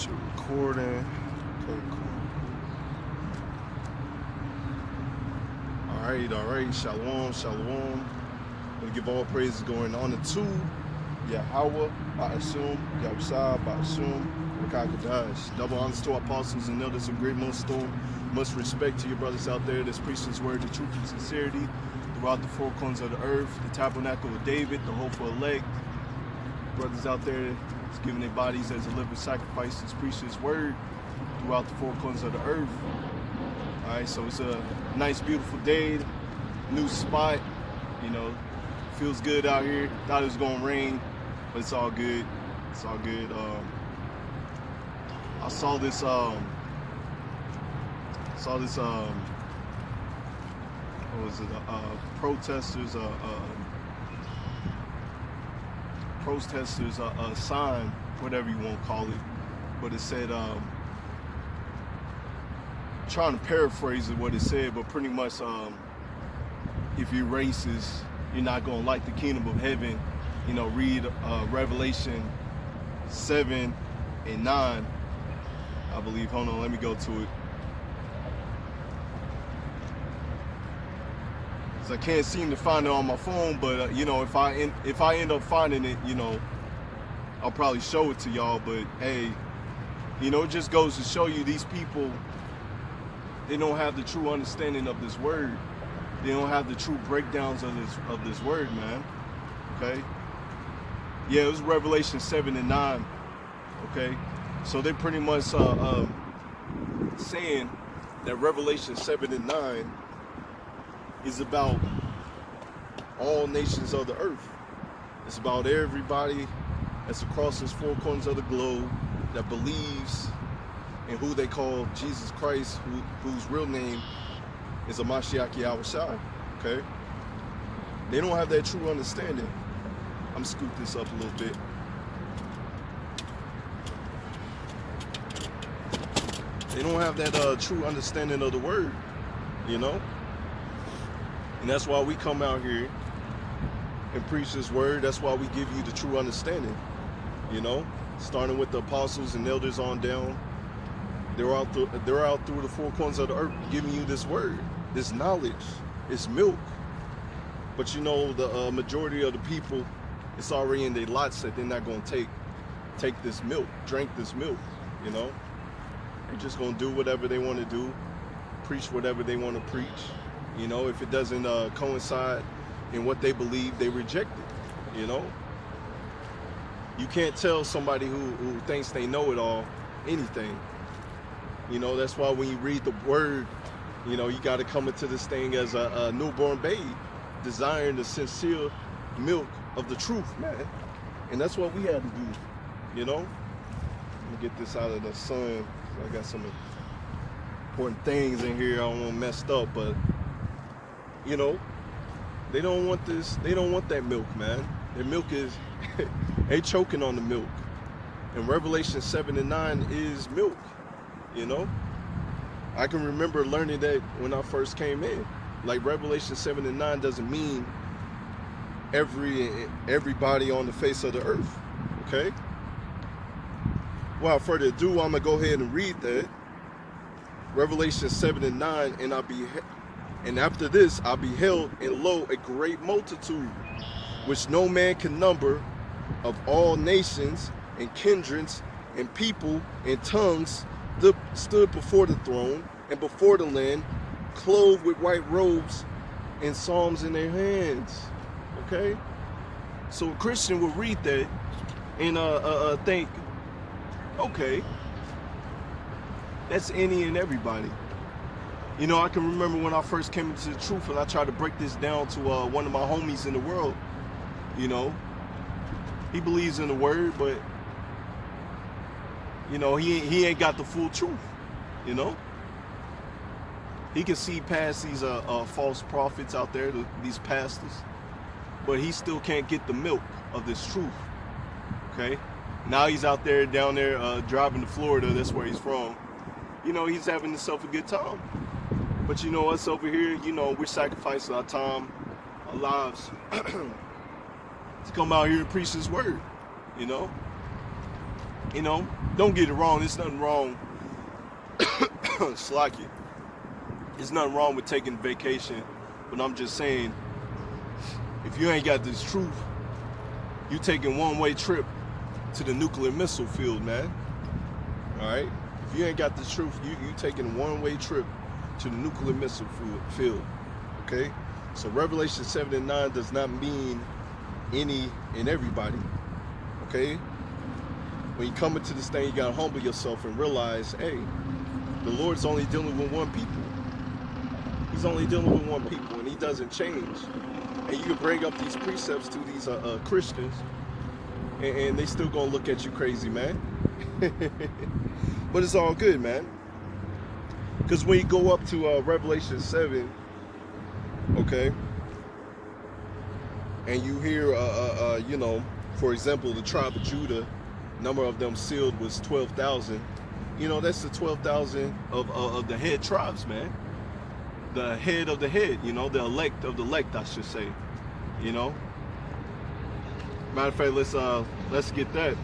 Shit recording. Okay, cool. Alright. Shalom, shalom. I'm gonna give all praises going on to Yahweh, Ba'asum, Yahushua, Ba'asum, Rakakadash. Double honors to our apostles and elders of Great Millstone. Much respect to your brothers out there that's preaching His word, the truth and sincerity throughout the four corners of the earth, the tabernacle of David, the hopeful elect. Brothers out there that's giving their bodies as a living sacrifice, that's preaching His word throughout the four corners of the earth. Alright, so it's a nice, beautiful day, new spot, feels good out here. Thought it was gonna rain, but it's all good. It's all good. I saw this what was it? Protesters sign, whatever you want to call it, but it said, trying to paraphrase it what it said, but pretty much, if you're racist, you're not gonna like the kingdom of heaven. Read Revelation 7 and 9, I believe. Hold on, let me go to it. I can't seem to find it on my phone, but if I end up finding it, I'll probably show it to y'all. But hey, it just goes to show you these people, they don't have the true understanding of this word. They don't have the true breakdowns of this word, man. Okay? Yeah, it was Revelation 7 and 9. Okay? So they're pretty much saying that Revelation 7 and 9 is about all nations of the earth. It's about everybody that's across these four corners of the globe that believes in who they call Jesus Christ, whose real name is Mashiach Yahushua. Okay? They don't have that true understanding. I'm scoop this up a little bit. They don't have that true understanding of the word, And that's why we come out here and preach this word. That's why we give you the true understanding, starting with the apostles and elders on down. They're out through the four corners of the earth giving you this word, this knowledge. It's milk. But the majority of the people, it's already in their lots that they're not going to take this milk, drink this milk, They're just going to do whatever they want to do, preach whatever they want to preach. If it doesn't coincide in what they believe, they reject it, You can't tell somebody who thinks they know it all anything. That's why when you read the word, you got to come into this thing as a newborn babe, desiring the sincere milk of the truth, man. And that's what we had to do, Let me get this out of the sun. I got some important things in here I don't want messed up, but they don't want this. They don't want that milk, man. Their milk is, they choking on the milk. And Revelation 7 and 9 is milk, I can remember learning that when I first came in. Like Revelation 7 and 9 doesn't mean everybody on the face of the earth, okay? Without further ado, I'm going to go ahead and read that. Revelation 7 and 9, and after this I beheld, and lo, a great multitude, which no man can number, of all nations and kindreds and people and tongues, stood before the throne and before the Lamb, clothed with white robes and psalms in their hands. Okay? So a Christian will read that and think, okay, that's any and everybody. I can remember when I first came into the truth and I tried to break this down to one of my homies in the world. He believes in the word, but he ain't got the full truth. He can see past these false prophets out there, these pastors, but he still can't get the milk of this truth. Okay? Now he's out there, down there, driving to Florida. That's where he's from. He's having himself a good time. But us over here, we're sacrificing our time, our lives to come out here and preach His word. You know, don't get it wrong. There's nothing wrong. Slack it. There's nothing wrong with taking vacation. But I'm just saying, if you ain't got this truth, you taking one-way trip to the nuclear missile field, man. All right? If you ain't got this truth, you taking a one-way trip to the nuclear missile field. Okay? So Revelation 7 and 9 does not mean any and everybody. Okay? When you come into this thing, you gotta humble yourself and realize, hey, the Lord's only dealing with one people. He's only dealing with one people, and he doesn't change. And you can bring up these precepts to these Christians, and they still gonna look at you crazy, man. But it's all good, man. Because when you go up to Revelation 7, okay, and you hear, you know, for example, the tribe of Judah, number of them sealed was 12,000. You know, that's the 12,000 of the head tribes, man. The head of the head, you know, the elect of the elect, I should say. You know. Matter of fact, let's get that.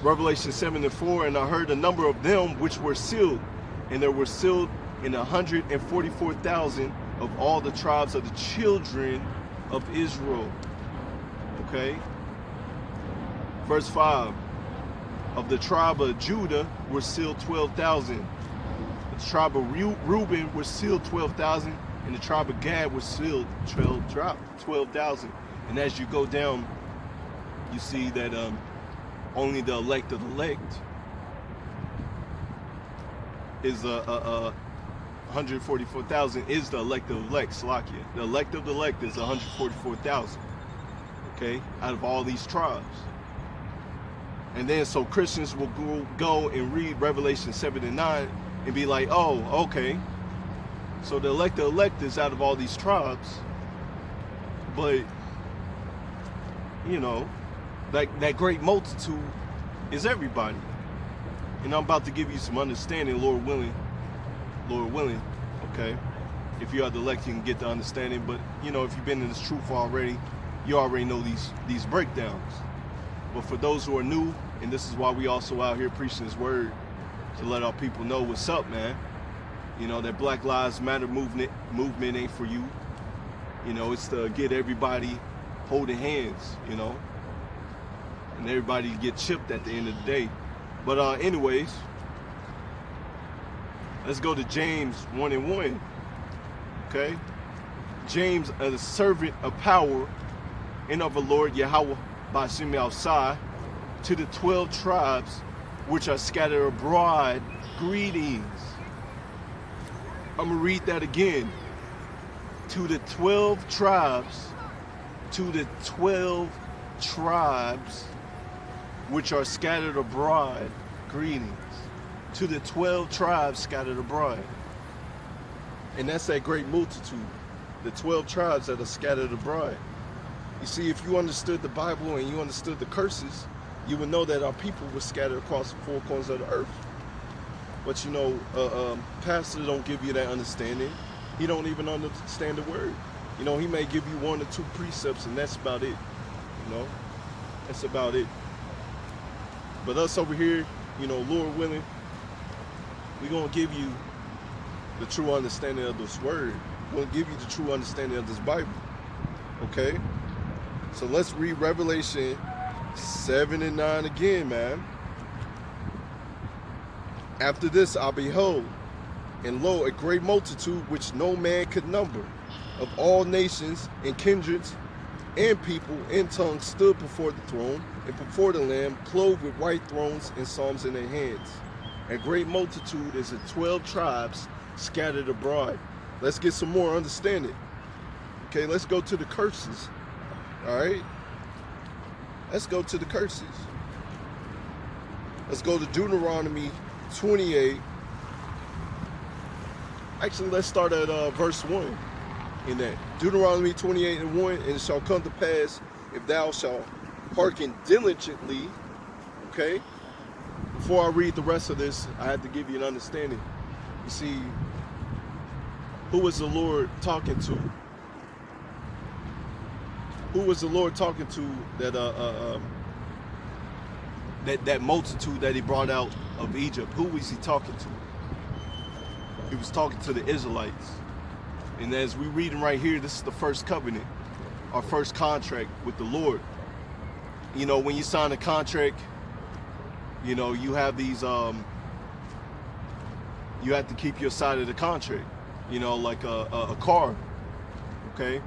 Revelation 7 and 4, and I heard a number of them which were sealed, and there were sealed in 144,000 of all the tribes of the children of Israel. Okay. Verse 5. Of the tribe of Judah were sealed 12,000. The tribe of Reuben was sealed 12,000, and the tribe of Gad was sealed 12,000. And as you go down, you see that only the elect of the elect is 144,000 is the elect of the elect. Slakia. The elect of the elect is 144,000. Okay, out of all these tribes. And then so Christians will go and read Revelation 7 and 9 and be like, oh, okay. So the elect is out of all these tribes. But, you know, that great multitude is everybody. And I'm about to give you some understanding, Lord willing, okay? If you are the elect, you can get the understanding. But, you know, if you've been in this truth already, you already know these breakdowns. But for those who are new, and this is why we also out here preaching this word, to let our people know what's up, man. You know, that Black Lives Matter movement ain't for you. You know, it's to get everybody holding hands, you know, and everybody get chipped at the end of the day. But anyways, let's go to James 1 and 1. Okay? James, a servant of power and of the Lord Yahweh Bashim outside, to the 12 tribes which are scattered abroad, greetings. I'm gonna read that again. To the 12 tribes, which are scattered abroad, greetings. To the 12 tribes scattered abroad. And that's that great multitude, the 12 tribes that are scattered abroad. You see, if you understood the Bible and you understood the curses, you would know that our people were scattered across the four corners of the earth. But you know, pastor don't give you that understanding. He don't even understand the word. You know, he may give you 1 or 2 precepts, and that's about it. You know, that's about it. But us over here, you know, Lord willing, we're gonna give you the true understanding of this word. We're gonna give you the true understanding of this Bible. Okay? So let's read Revelation 7 and 9 again, man. After this I beheld, and lo, a great multitude which no man could number, of all nations and kindreds and people and tongues, stood before the throne and before the Lamb, clothed with white thrones and psalms in their hands. A great multitude is the 12 tribes scattered abroad. Let's get some more understanding. Okay, let's go to the curses. All right, let's go to the curses. Let's go to Deuteronomy 28. Actually, let's start at verse 1 in that. Deuteronomy 28 and 1, and it shall come to pass, if thou shalt hearken diligently, okay? Before I read the rest of this, I have to give you an understanding. You see, who was the Lord talking to? Who was the Lord talking to that that multitude that he brought out of Egypt, who was he talking to? He was talking to the Israelites. And as we reading right here, this is the first covenant, our first contract with the Lord. You know, when you sign a contract, you know, you have these, you have to keep your side of the contract, you know, like a car, okay?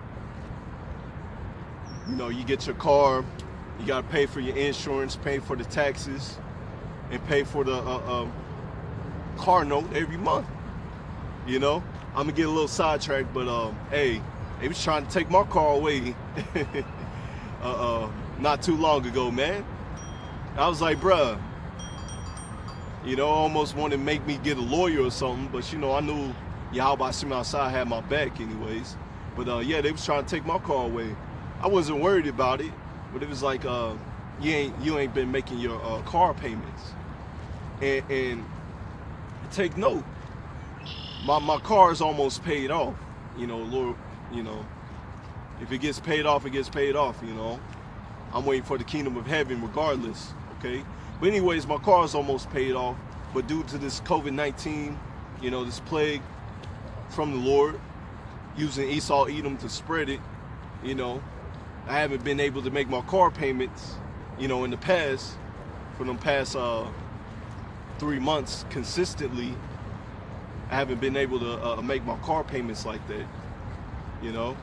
You know, you get your car, you got to pay for your insurance, pay for the taxes, and pay for the car note every month, you know? I'm going to get a little sidetracked, but, hey, they was trying to take my car away not too long ago, man. I was like, bruh, you know, almost wanted to make me get a lawyer or something, but, you know, I knew Yahweh Shem outside had my back anyways. But, yeah, they was trying to take my car away. I wasn't worried about it, but it was like, you ain't been making your car payments. And take note, my car is almost paid off. You know, Lord, you know, if it gets paid off, it gets paid off, you know. I'm waiting for the kingdom of heaven regardless, okay? But anyways, my car is almost paid off, but due to this COVID-19, you know, this plague from the Lord, using Esau Edom to spread it, you know, I haven't been able to make my car payments, you know, in the past, for them past 3 months consistently. I haven't been able to make my car payments like that, you know.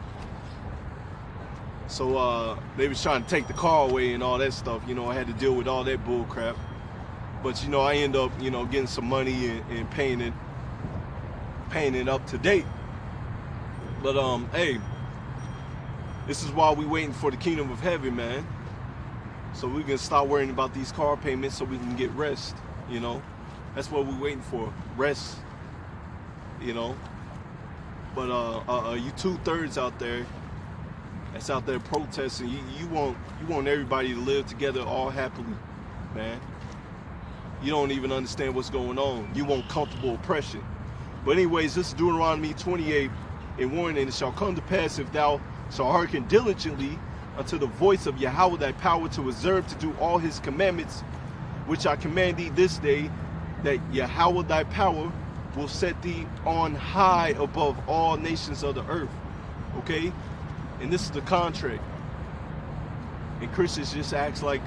So they was trying to take the car away and all that stuff, you know. I had to deal with all that bull crap. But, you know, I end up, you know, getting some money and paying it up to date. But, hey, this is why we waiting for the kingdom of heaven, man. So we can start worrying about these car payments so we can get rest, you know. That's what we're waiting for, rest, you know. But you 2/3 out there that's out there protesting, you want everybody to live together all happily, man. You don't even understand what's going on. You want comfortable oppression. But anyways, this is Deuteronomy 28:1, and it shall come to pass, if thou shalt hearken diligently unto the voice of Yahweh thy power, to observe to do all his commandments, which I command thee this day, that Yahweh thy power will set thee on high above all nations of the earth. Okay? And this is the contract. And Christians just act like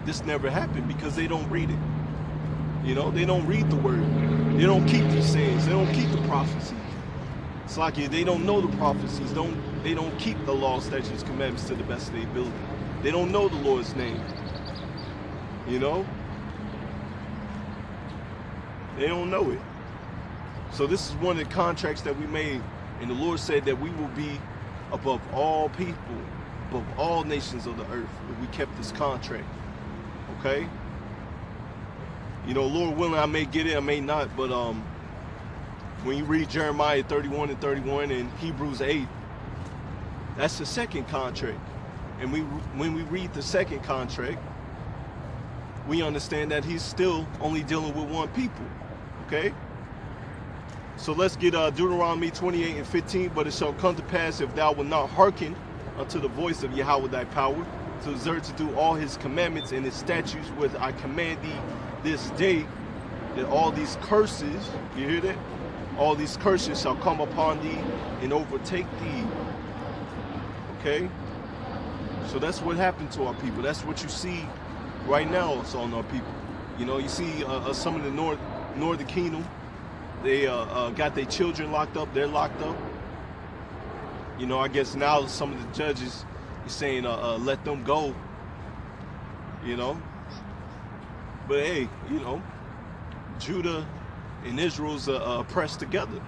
this never happened because they don't read it. You know, they don't read the word. They don't keep the sayings. They don't keep the prophecies. It's like they don't know the prophecies. They don't keep the law, statutes, commandments to the best of their ability. They don't know the Lord's name. You know? They don't know it. So this is one of the contracts that we made, and the Lord said that we will be above all people, above all nations of the earth, if we kept this contract. Okay? You know, Lord willing, I may get it, I may not, but when you read Jeremiah 31:31 and Hebrews 8, that's the second contract. And when we read the second contract, we understand that he's still only dealing with one people. Okay? So let's get Deuteronomy 28:15. But it shall come to pass, if thou wilt not hearken unto the voice of Yahweh thy power, to observe to do all his commandments and his statutes, which I command thee this day, that all these curses, you hear that? All these curses shall come upon thee and overtake thee. Okay? So that's what happened to our people. That's what you see right now on our people. You know, you see some of the northern kingdom, they got their children locked up. They're locked up. You know, I guess now some of the judges is saying, let them go. You know? But hey, you know, Judah and Israel's pressed together.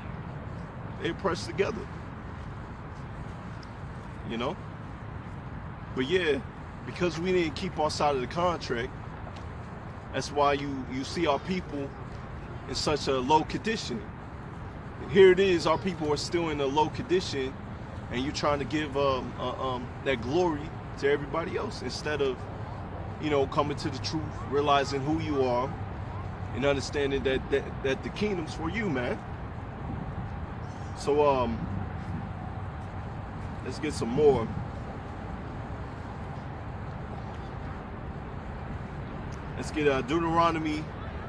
They're pressed together. You know? But yeah, because we didn't keep our side of the contract, that's why you see our people in such a low condition. Here it is, our people are still in a low condition, and you're trying to give that glory to everybody else instead of, you know, coming to the truth, realizing who you are, and understanding that the kingdom's for you, man. So let's get some more. Let's get Deuteronomy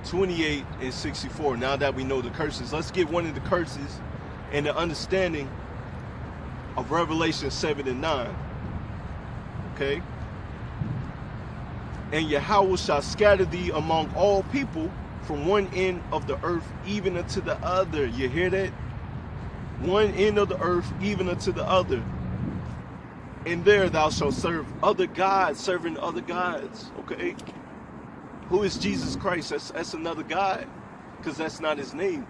28 and 64. Now that we know the curses, let's get one of the curses and the understanding of Revelation 7 and 9. Okay? And Yahweh shall scatter thee among all people from one end of the earth even unto the other. You hear that? One end of the earth even unto the other. And there thou shalt serve other gods, serving other gods. Okay? Who is Jesus Christ? That's another God, because that's not his name.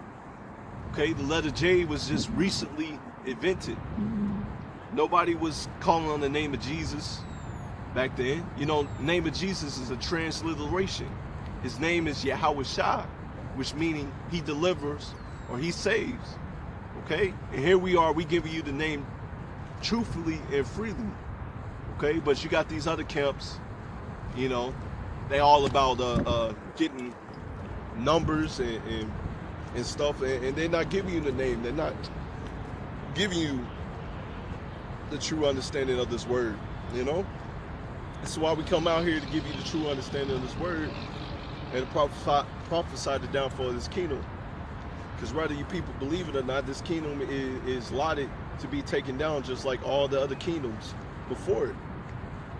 Okay? The letter J was just recently invented. Nobody was calling on the name of Jesus back then. You know, the name of Jesus is a transliteration. His name is Yahweh Shai, which meaning he delivers or he saves. Okay? And here we are, we giving you the name truthfully and freely. Okay? But you got these other camps, you know, they all about getting numbers and stuff, and they're not giving you the name. They're not giving you the true understanding of this word, you know? This is why we come out here, to give you the true understanding of this word and prophesy the downfall of this kingdom. Because whether you people believe it or not, this kingdom is lauded to be taken down just like all the other kingdoms before it.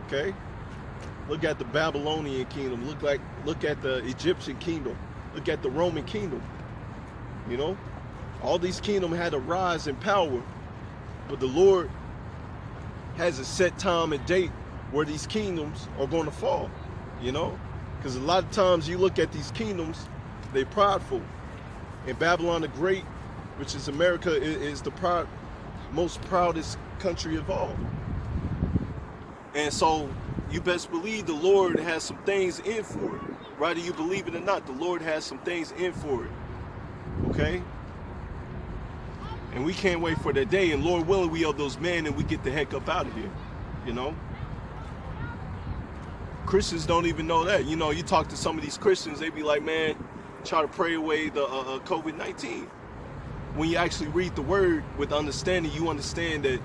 Okay? Look at the Babylonian kingdom. Look at the Egyptian kingdom. Look at the Roman kingdom. You know? All these kingdoms had a rise in power, but the Lord has a set time and date where these kingdoms are going to fall, you know? Because a lot of times you look at these kingdoms, they're prideful. And Babylon the Great, which is America, is the most proudest country of all. And so you best believe the Lord has some things in for it. Whether you believe it or not, the Lord has some things in for it. Okay? And we can't wait for that day. And Lord willing, we are those men and we get the heck up out of here. You know? Christians don't even know that. You know, you talk to some of these Christians, they be like, man, try to pray away the COVID-19. When you actually read the word with understanding, you understand that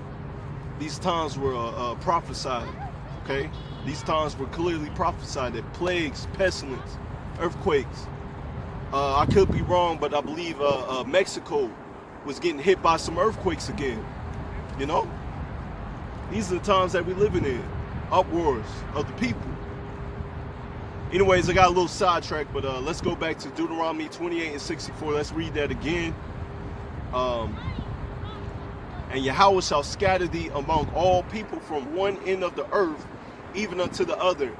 these times were prophesied. Okay? These times were clearly prophesied, that plagues, pestilence, earthquakes. I could be wrong, but I believe Mexico was getting hit by some earthquakes again. You know? These are the times that we're living in. Uproars of the people. Anyways, I got a little sidetracked, but let's go back to Deuteronomy 28 and 64. Let's read that again. And Yahweh shall scatter thee among all people from one end of the earth, even unto the other.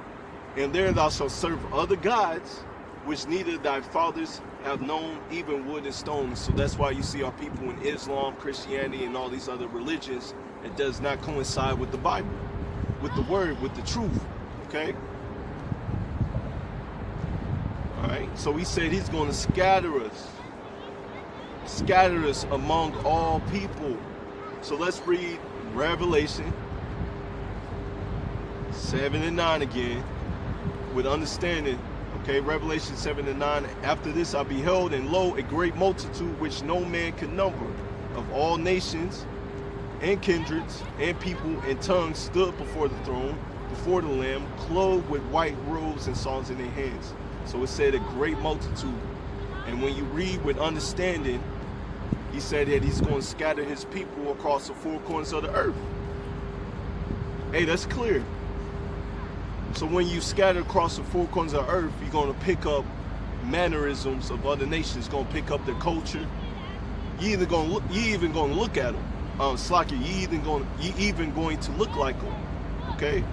And there thou shalt serve other gods, which neither thy fathers have known, even wood and stone. So that's why you see our people in Islam, Christianity, and all these other religions. It does not coincide with the Bible, with the word, with the truth. Okay? Alright, so he said he's going to scatter us among all people. So let's read Revelation 7 and 9 again with understanding. Okay, Revelation 7 and 9. After this I beheld, and lo, a great multitude which no man could number, of all nations and kindreds and people and tongues, stood before the throne, before the Lamb, clothed with white robes and songs in their hands. So it said a great multitude. And when you read with understanding, he said that he's going to scatter his people across the four corners of the earth. Hey, that's clear. So when you scatter across the four corners of the earth, you're going to pick up mannerisms of other nations. You're going to pick up their culture. You even going to look at them. Slacker, you even going to look like them. Okay?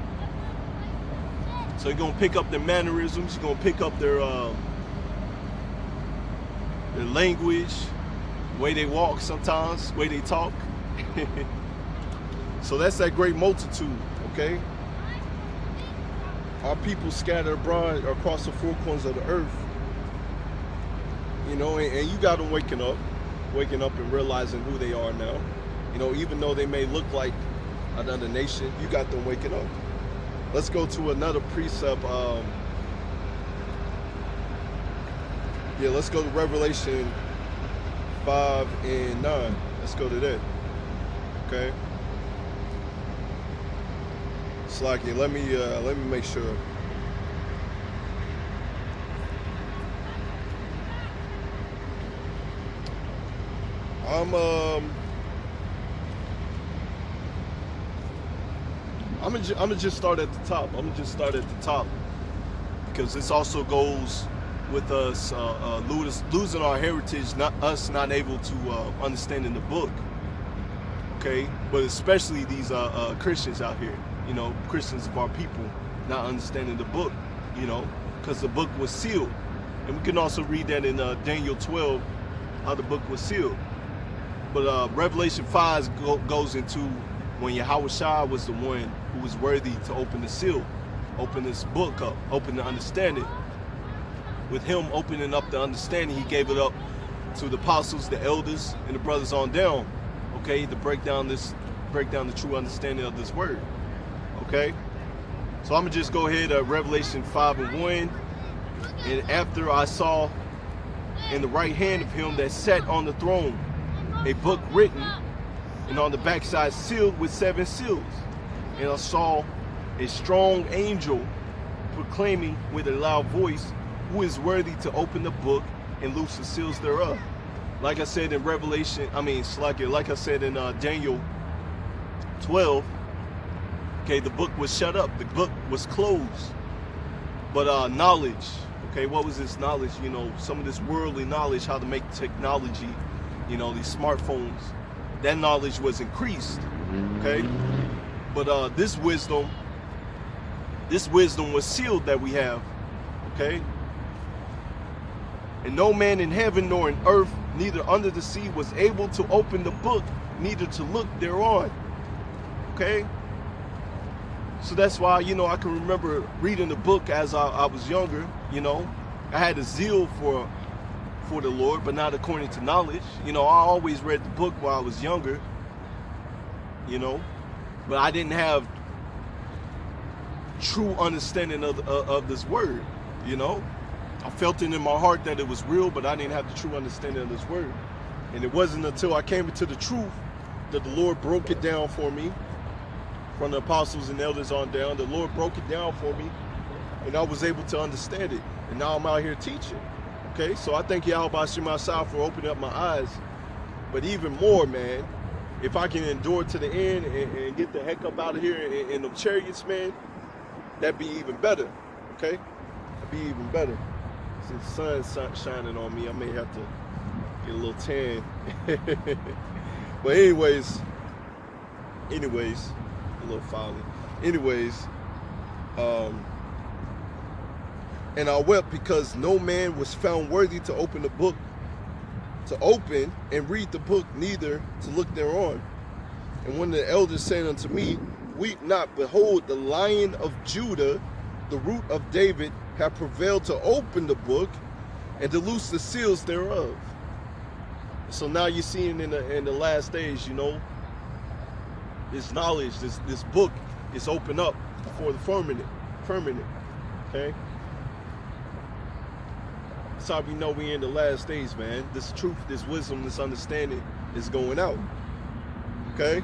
So you're going to pick up their mannerisms. You're going to pick up their language, the way they walk sometimes, the way they talk. So that's that great multitude, okay? Our people scattered abroad across the four corners of the earth. You know, and you got them waking up and realizing who they are now. You know, even though they may look like another nation, you got them waking up. Let's go to another precept. Let's go to Revelation 5 and 9. Let's go to that. Okay. Slacky, let me make sure. I'm gonna just start at the top. I'm gonna just start at the top because this also goes with us losing our heritage, not able to understanding the book. Okay, but especially these Christians out here, Christians of our people, not understanding the book, because the book was sealed, and we can also read that in Daniel 12, how the book was sealed. But Revelation 5 goes into when Yahushua was the one who was worthy to open the seal, open this book up, open the understanding. With him opening up the understanding, he gave it up to the apostles, the elders, and the brothers on down. Okay, to break down the true understanding of this word. Okay, so I'm gonna just go ahead at Revelation 5:1. And after I saw in the right hand of him that sat on the throne a book written, and on the backside sealed with 7 seals. And I saw a strong angel proclaiming with a loud voice, who is worthy to open the book and loose the seals thereof. Like I said in like I said in Daniel 12, okay, the book was shut up, the book was closed. But knowledge, okay, what was this knowledge? Some of this worldly knowledge, how to make technology, these smartphones, that knowledge was increased, okay? But this wisdom was sealed that we have, okay? And no man in heaven nor in earth, neither under the sea, was able to open the book, neither to look thereon. Okay? So that's why, I can remember reading the book as I was younger, I had a zeal for the Lord, but not according to knowledge. I always read the book while I was younger, but I didn't have true understanding of this word, I felt it in my heart that it was real, but I didn't have the true understanding of this word. And it wasn't until I came into the truth that the Lord broke it down for me, from the apostles and elders on down. The Lord broke it down for me, and I was able to understand it. And now I'm out here teaching. Okay, so I thank Yahweh Shemashah for opening up my eyes. But even more, man, if I can endure to the end and get the heck up out of here in them chariots, man, that'd be even better. Okay, that'd be even better. Since the sun's shining on me, I may have to get a little tan. But anyways, a little folly. And I wept because no man was found worthy to open the book, to open and read the book, neither to look thereon. And one of the elders said unto me, weep not, behold, the Lion of Judah, the root of David, have prevailed to open the book and to loose the seals thereof. So now you're seeing in the last days, this knowledge, this book is opened up for the firmament. Okay? That's how we know we're in the last days, man. This truth, this wisdom, this understanding is going out. Okay?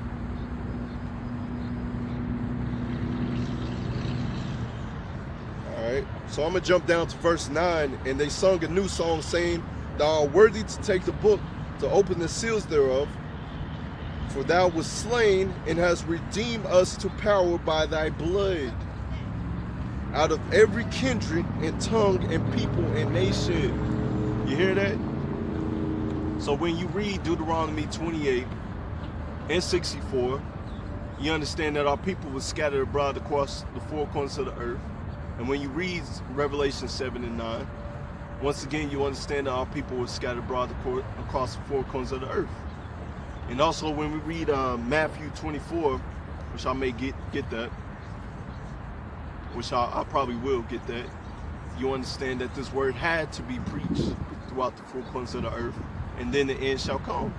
Alright, so I'm going to jump down to verse 9. And they sung a new song, saying, Thou art worthy to take the book, to open the seals thereof. For thou wast slain, and hast redeemed us to power by thy blood, out of every kindred and tongue and people and nation. You hear that? So when you read Deuteronomy 28 and 64, you understand that our people were scattered abroad across the four corners of the earth. And when you read Revelation 7 and 9, once again you understand that our people were scattered abroad across the four corners of the earth. And also when we read Matthew 24, which I may get that, which I probably will get that, you understand that this word had to be preached throughout the four corners of the earth, and then the end shall come.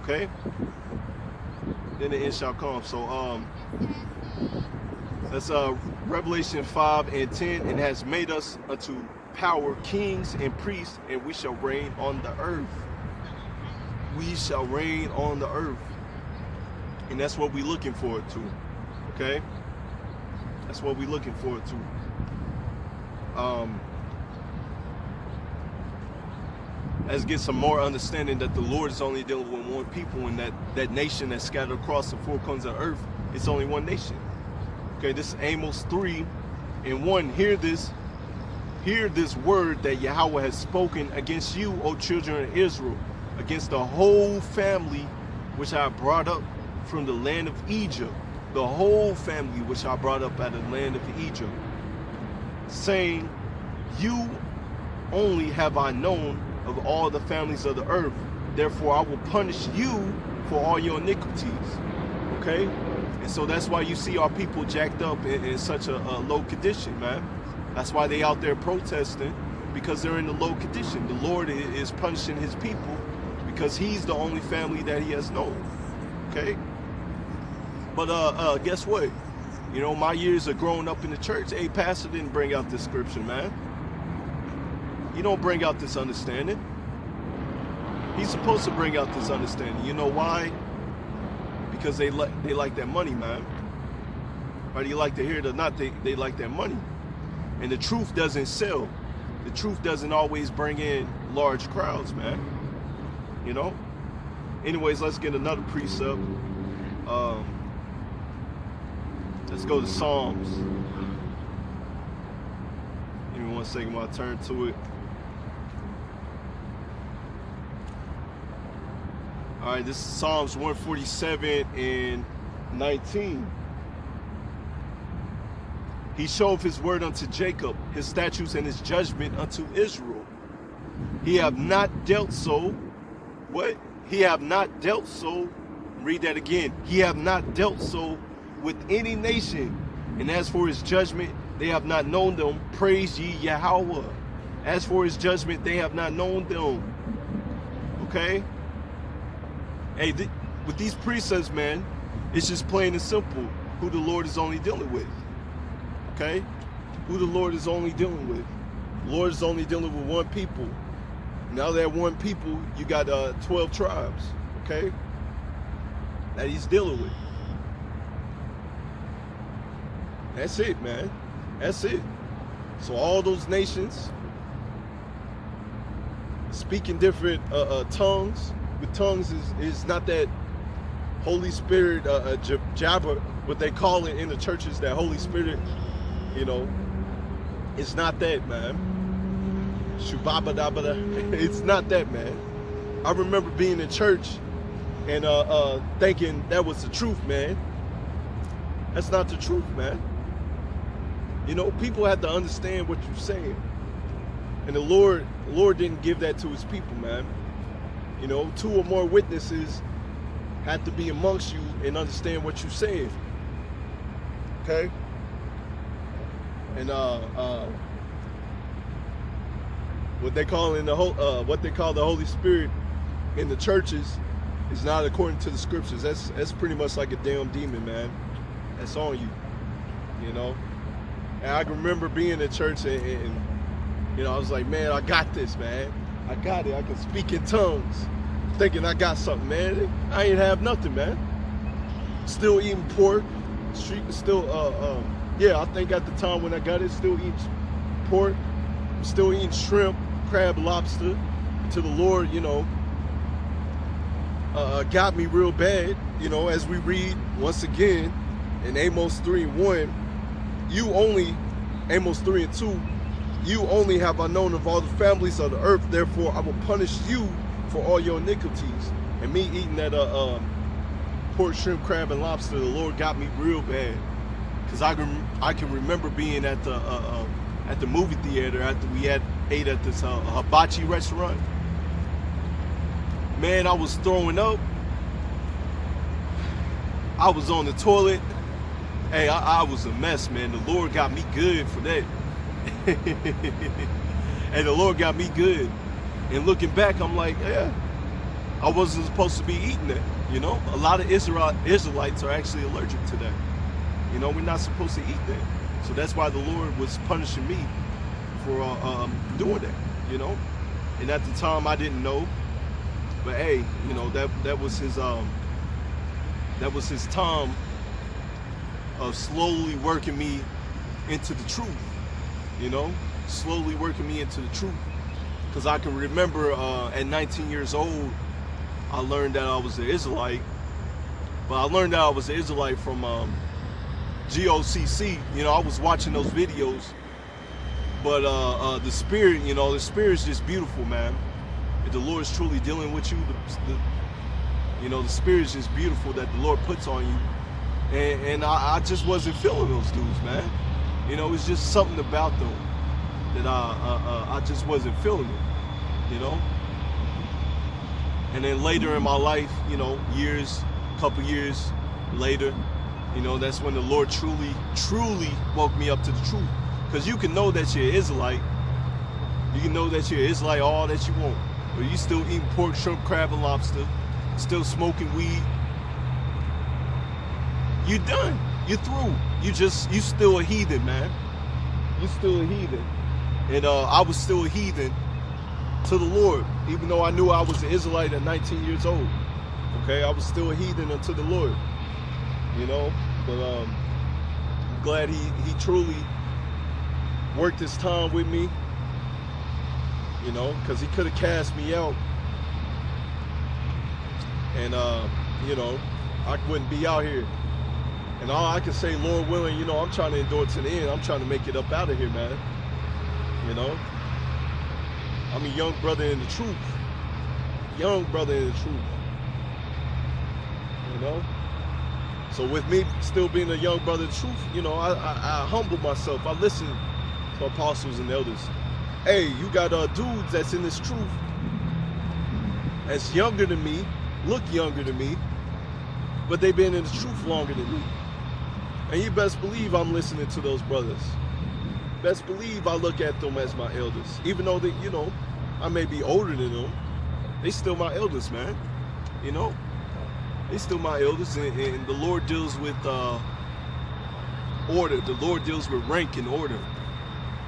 Okay? Then the end shall come. So that's Revelation 5 and 10, and has made us unto power, kings and priests, and we shall reign on the earth. We shall reign on the earth. And that's what we're looking forward to. Okay? That's what we're looking forward to. Let's get some more understanding that the Lord is only dealing with one people, and that nation that's scattered across the four corners of the earth, it's only one nation. Okay, this is Amos 3:1. Hear this word that Yahweh has spoken against you, O children of Israel, against the whole family which I brought up from the land of Egypt, the whole family which I brought up out of the land of Egypt, saying, you only have I known of all the families of the earth, therefore I will punish you for all your iniquities. Okay? And so that's why you see our people jacked up in such a low condition, man. That's why they out there protesting, because they're in a low condition. The Lord is punishing his people because he's the only family that he has known. Okay? But guess what? You know, my years of growing up in the church, hey, pastor didn't bring out this scripture, man. He don't bring out this understanding. He's supposed to bring out this understanding. You know why? Because they like that money, man. Whether you like to hear it or not, they like that money. And the truth doesn't sell. The truth doesn't always bring in large crowds, man. You know? Anyways, let's get another precept. Let's go to Psalms. Give me 1 second while I turn to it. All right, this is Psalms 147:19. He showed his word unto Jacob, his statutes and his judgment unto Israel. He have not dealt so. What? He have not dealt so. Read that again. He have not dealt so with any nation. And as for his judgment, they have not known them. Praise ye Yahweh. As for his judgment, they have not known them. Okay? Hey, with these precepts, man, it's just plain and simple who the Lord is only dealing with. Okay? Who the Lord is only dealing with. The Lord is only dealing with one people. Now that one people, you got 12 tribes. Okay? That he's dealing with. That's it, man. That's it. So all those nations speaking different tongues. With tongues is not that Holy Spirit jabber, what they call it in the churches, that Holy Spirit, you know, it's not that, man. Shubabadabada. It's not that, man. I remember being in church and thinking that was the truth, man. That's not the truth, man. You know, people have to understand what you're saying. And the Lord didn't give that to his people, man. You know, 2 or more witnesses have to be amongst you and understand what you're saying. Okay? And what they call the Holy Spirit in the churches is not according to the scriptures. That's pretty much like a damn demon, man. That's on you. You know? And I can remember being in church and you know, I was like, man, I got this, man. I got it. I can speak in tongues. Thinking I got something, man. I ain't have nothing, man. Still eating pork. Still, yeah, I think at the time when I got it, still eating pork. Still eating shrimp, crab, lobster. Until the Lord, you know, got me real bad. You know, as we read once again in Amos 3:1, Amos 3:2, you only have I known of all the families of the earth, therefore I will punish you for all your iniquities. And me eating that pork, shrimp, crab, and lobster, the Lord got me real bad. Because I can remember being at the movie theater after we ate at this hibachi restaurant. Man, I was throwing up. I was on the toilet. Hey, I was a mess, man. The Lord got me good for that. And the Lord got me good. And looking back, I'm like, yeah, I wasn't supposed to be eating that. You know, a lot of Israelites are actually allergic to that. You know, we're not supposed to eat that. So that's why the Lord was punishing me for doing that. You know, and at the time I didn't know, but hey, you know, that was his time of slowly working me into the truth. You know, slowly working me into the truth. Because I can remember at 19 years old, I learned that I was an Israelite. But I learned that I was an Israelite from GOCC. You know, I was watching those videos. But the spirit, you know, the spirit's just beautiful, man. If the Lord is truly dealing with you, you know, the spirit's just beautiful that the Lord puts on you. And I just wasn't feeling those dudes, man. You know, it's just something about them that I just wasn't feeling it, you know. And then later in my life, you know, couple years later, you know, that's when the Lord truly woke me up to the truth. Because you can know that you're an Israelite. You can know that you're an Israelite all that you want. But you still eating pork, shrimp, crab, and lobster. Still smoking weed. You're done. You're through. You still a heathen, man. You're still a heathen. And I was still a heathen to the Lord, even though I knew I was an Israelite at 19 years old. Okay, I was still a heathen unto the Lord. You know, but I'm glad he truly worked his time with me. You know, because he could have cast me out. And you know, I wouldn't be out here. And all I can say, Lord willing, you know, I'm trying to endure to the end. I'm trying to make it up out of here, man. You know, I'm a young brother in the truth. Young brother in the truth. You know? So with me still being a young brother in the truth, you know, I humble myself. I listen to apostles and elders. Hey, you got dudes that's in this truth that's younger than me, look younger than me, but they've been in the truth longer than me. And you best believe I'm listening to those brothers. Best believe I look at them as my elders. Even though they, you know, I may be older than them, they still my elders, man. You know? They still my elders, and the Lord deals with order. The Lord deals with rank and order.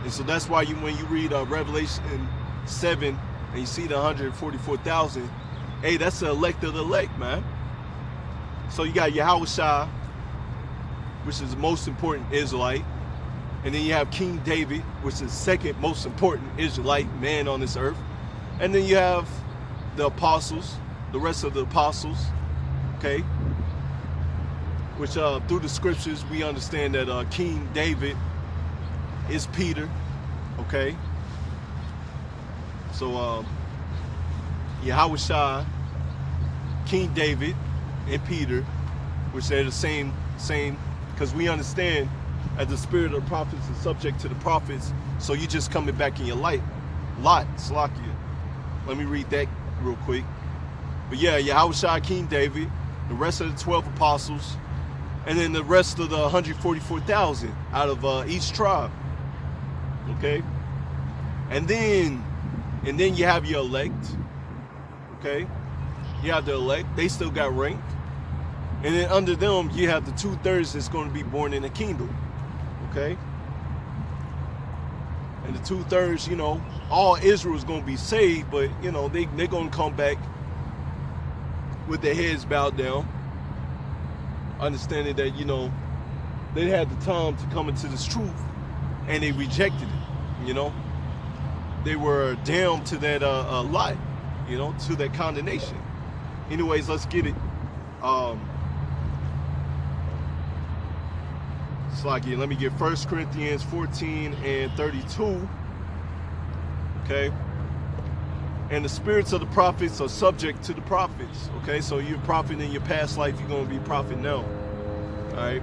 And so that's why when you read Revelation 7 and you see the 144,000, hey, that's the elect of the elect, man. So you got Yahushua, which is the most important Israelite. And then you have King David, which is the second most important Israelite man on this earth. And then you have the apostles, the rest of the apostles, okay? Which through the scriptures, we understand that King David is Peter, okay? So Yahushua, King David, and Peter, which they're the same, because we understand that the spirit of the prophets is subject to the prophets, so you just coming back in your light. Lot, Salakia. Let me read that real quick. But yeah, Yahushua, King David, the rest of the 12 apostles, and then the rest of the 144,000 out of each tribe. Okay? And then you have your elect. Okay? You have the elect. They still got ranked. And then under them, you have the 2/3 that's going to be born in the kingdom. Okay? And the 2/3, you know, all Israel is going to be saved, but, you know, they're going to come back with their heads bowed down, understanding that, you know, they had the time to come into this truth, and they rejected it, you know. They were damned to that lie, you know, to that condemnation. Anyways, let's get it. Slacky, let me get 1 Corinthians 14 and 32. Okay. And the spirits of the prophets are subject to the prophets. Okay, so you're a prophet in your past life, you're going to be a prophet now. Alright.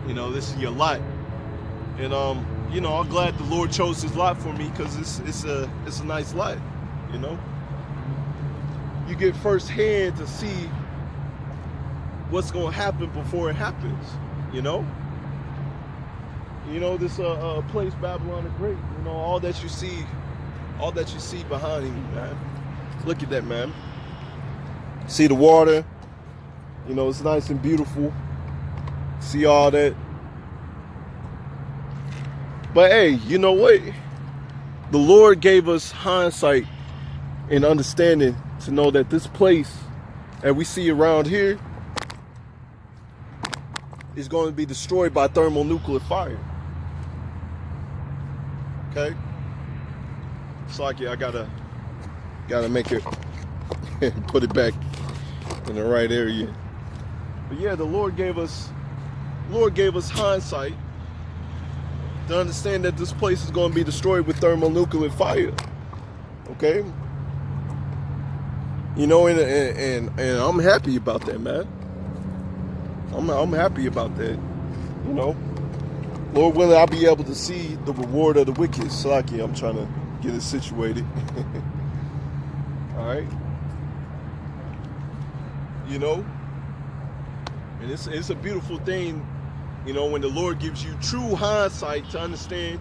You know, this is your lot. And you know, I'm glad the Lord chose his lot for me, because it's a nice lot, you know. You get firsthand to see what's going to happen before it happens, you know. You know, this place, Babylon the Great, you know, all that you see behind him, man. Look at that, man. See the water, you know, it's nice and beautiful. See all that. But hey, you know what? The Lord gave us hindsight and understanding to know that this place that we see around here is going to be destroyed by thermonuclear fire. Okay? Slaki, I gotta make it put it back in the right area. But yeah, the Lord gave us hindsight to understand that this place is going to be destroyed with thermonuclear fire. Okay, you know, and I'm happy about that, man. I'm happy about that. You know, Lord willing, I'll be able to see the reward of the wicked. Slaki, I'm trying to get it situated. All right, you know, and it's a beautiful thing, you know, when the Lord gives you true hindsight to understand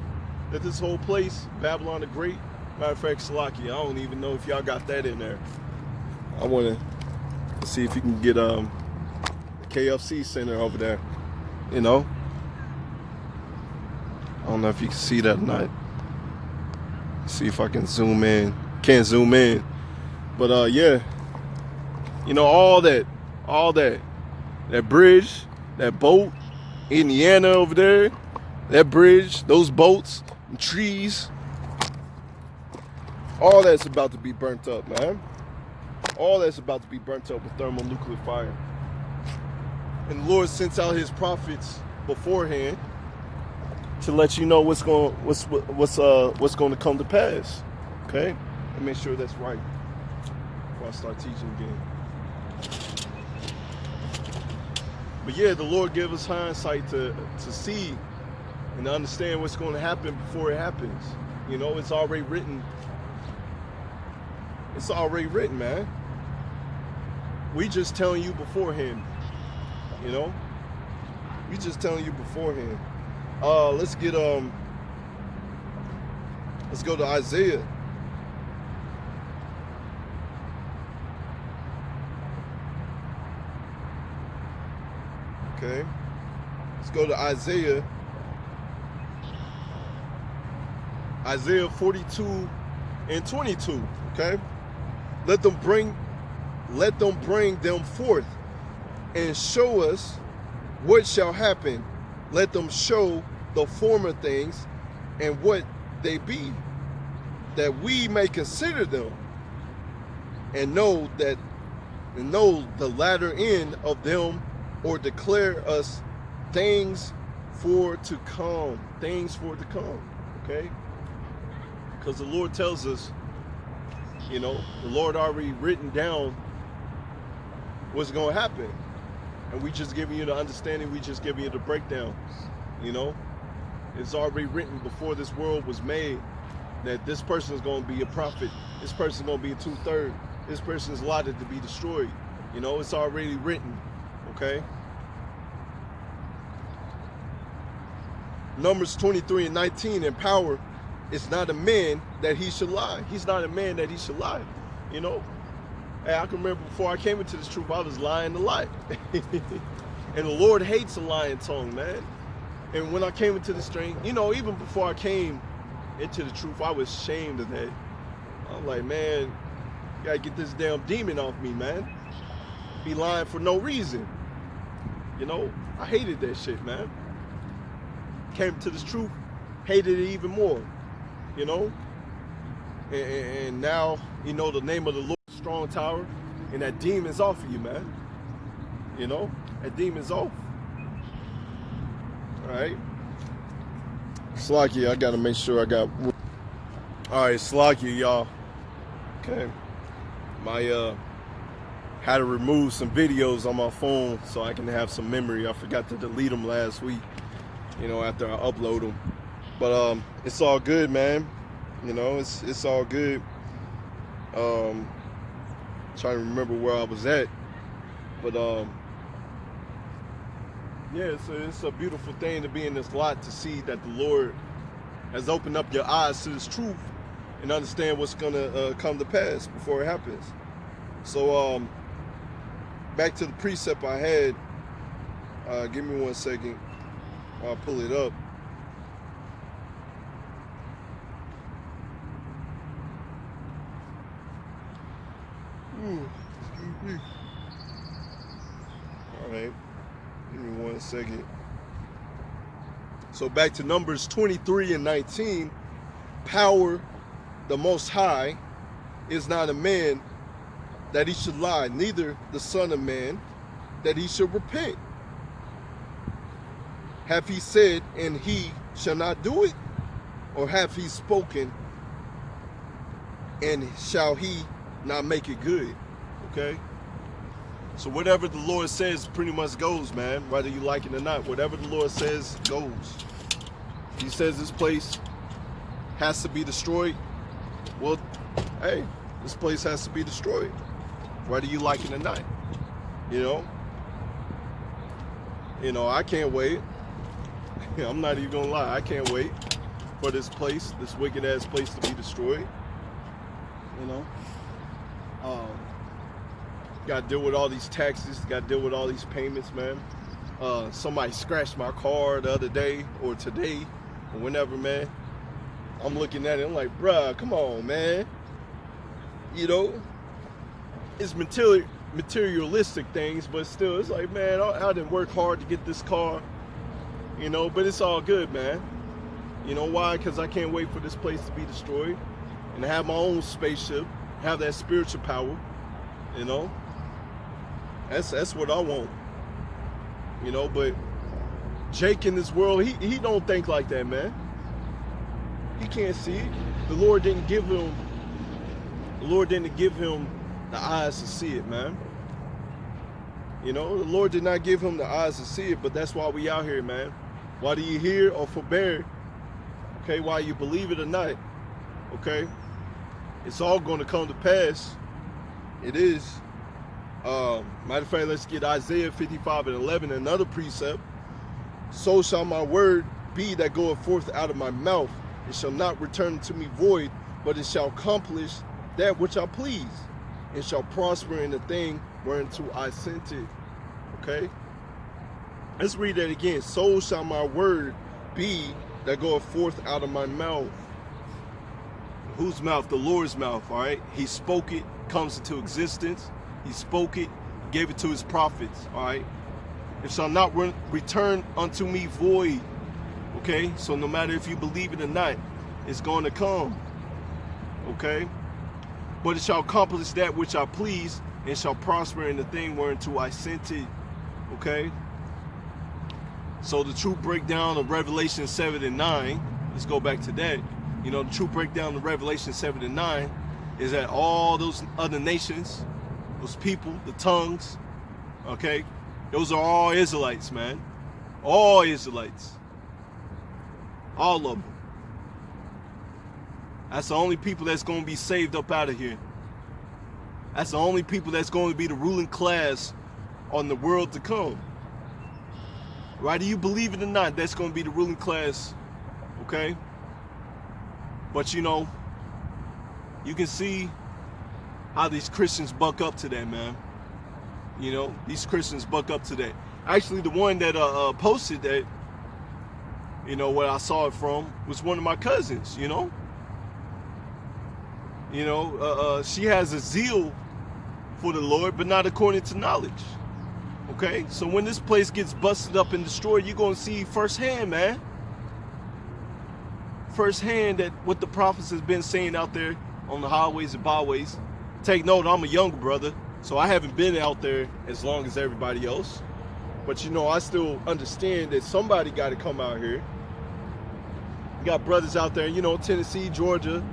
that this whole place, Babylon the Great, matter of fact, Slaki, I don't even know if y'all got that in there. I want to see if you can get the KFC center over there, you know. I don't know if you can see that or not. See if I can zoom in. Can't zoom in. But yeah, you know, all that bridge, that boat, Indiana over there, that bridge, those boats, and trees, all that's about to be burnt up, man. All that's about to be burnt up with thermonuclear fire. And the Lord sends out his prophets beforehand to let you know what's going to come to pass. Okay? And make sure that's right before I start teaching again. But yeah, the Lord gave us hindsight to see and to understand what's going to happen before it happens. You know, it's already written. It's already written, man. We just telling you beforehand. You know? We just telling you beforehand. Let's go to Isaiah. Okay. Let's go to Isaiah. Isaiah 42 and 22. Okay. Let them bring them forth and show us what shall happen. Let them show the former things and what they be, that we may consider them and know the latter end of them, or declare us things for to come. Things for to come. Okay? Because the Lord tells us, you know, the Lord already written down what's going to happen. And we just giving you the understanding, we just giving you the breakdown. You know? It's already written before this world was made that this person is going to be a prophet. This person is going to be a 2/3. This person is allotted to be destroyed. You know, it's already written. Okay? Numbers 23 and 19, in power, it's not a man that he should lie. He's not a man that he should lie. You know? Hey, I can remember before I came into this truth, I was lying a lot. And the Lord hates a lying tongue, man. And when I came into this strength, you know, even before I came into the truth, I was ashamed of that. I'm like, man, you gotta get this damn demon off me, man. Be lying for no reason. You know, I hated that shit, man. Came to this truth, hated it even more. You know? And now, you know, the name of the Lord is strong tower, and that demon's off of you, man. You know? That demon's off. Alright. Slaki, I gotta make sure I got. Alright, Slaki, y'all. Okay. Had to remove some videos on my phone so I can have some memory. I forgot to delete them last week, you know, after I upload them. But it's all good, man. You know, it's all good. Trying to remember where I was at. But yeah, it's a beautiful thing to be in this lot, to see that the Lord has opened up your eyes to this truth and understand what's gonna come to pass before it happens. So back to the precept I had. Give me 1 second. I'll pull it up. Excuse me. All right. Give me 1 second. So back to Numbers 23 and 19. Power, the Most High is not a man that he should lie, neither the Son of Man that he should repent. Have he said, and he shall not do it? Or have he spoken, and shall he not make it good? Okay? So whatever the Lord says pretty much goes, man, whether you like it or not. Whatever the Lord says goes. He says this place has to be destroyed. Well, hey, this place has to be destroyed, whether you like it or not. You know, I can't wait. I'm not even gonna lie, I can't wait for this place, this wicked ass place, to be destroyed. You know, got to deal with all these taxes, got to deal with all these payments, man. Somebody scratched my car the other day or today or whenever, man. I'm looking at it, I'm like, bruh, come on, man. You know, it's materialistic things, but still, it's like, man, I didn't work hard to get this car, you know, but it's all good, man. You know why? Because I can't wait for this place to be destroyed and to have my own spaceship, have that spiritual power, you know. That's what I want, you know. But Jake in this world, he don't think like that, man. He can't see it. The Lord didn't give him the eyes to see it, man. You know, the Lord did not give him the eyes to see it, but that's why we out here, man. Whether you hear or forbear, okay, while you believe it or not, okay, it's all going to come to pass. It is. Matter of fact, let's get Isaiah 55:11, another precept. So shall my word be that goeth forth out of my mouth. It shall not return to me void, but it shall accomplish that which I please. It shall prosper in the thing whereunto I sent it. Okay? Let's read that again. So shall my word be that goeth forth out of my mouth. Whose mouth? The Lord's mouth, all right? He spoke it, comes into existence. He spoke it, gave it to his prophets, all right? It shall not return unto me void, okay? So no matter if you believe it or not, it's going to come, okay? But it shall accomplish that which I please, and shall prosper in the thing whereunto I sent it, okay? So the true breakdown of Revelation 7 and 9, let's go back to that. You know, the true breakdown of Revelation 7 and 9 is that all those other nations, those people, the tongues, okay, those are all Israelites, man. All Israelites. All of them. That's the only people that's going to be saved up out of here. That's the only people that's going to be the ruling class on the world to come. Whether you believe it or not, that's going to be the ruling class, okay? But you know, you can see how these Christians buck up to that, man. You know, these Christians buck up to that. Actually, the one that posted that, you know, where I saw it from, was one of my cousins, you know. You know, she has a zeal for the Lord, but not according to knowledge. Okay? So when this place gets busted up and destroyed, you're going to see firsthand, man. Firsthand that what the prophets has been saying out there on the highways and byways. Take note, I'm a younger brother, so I haven't been out there as long as everybody else. But you know, I still understand that somebody got to come out here. You got brothers out there, you know, Tennessee, Georgia,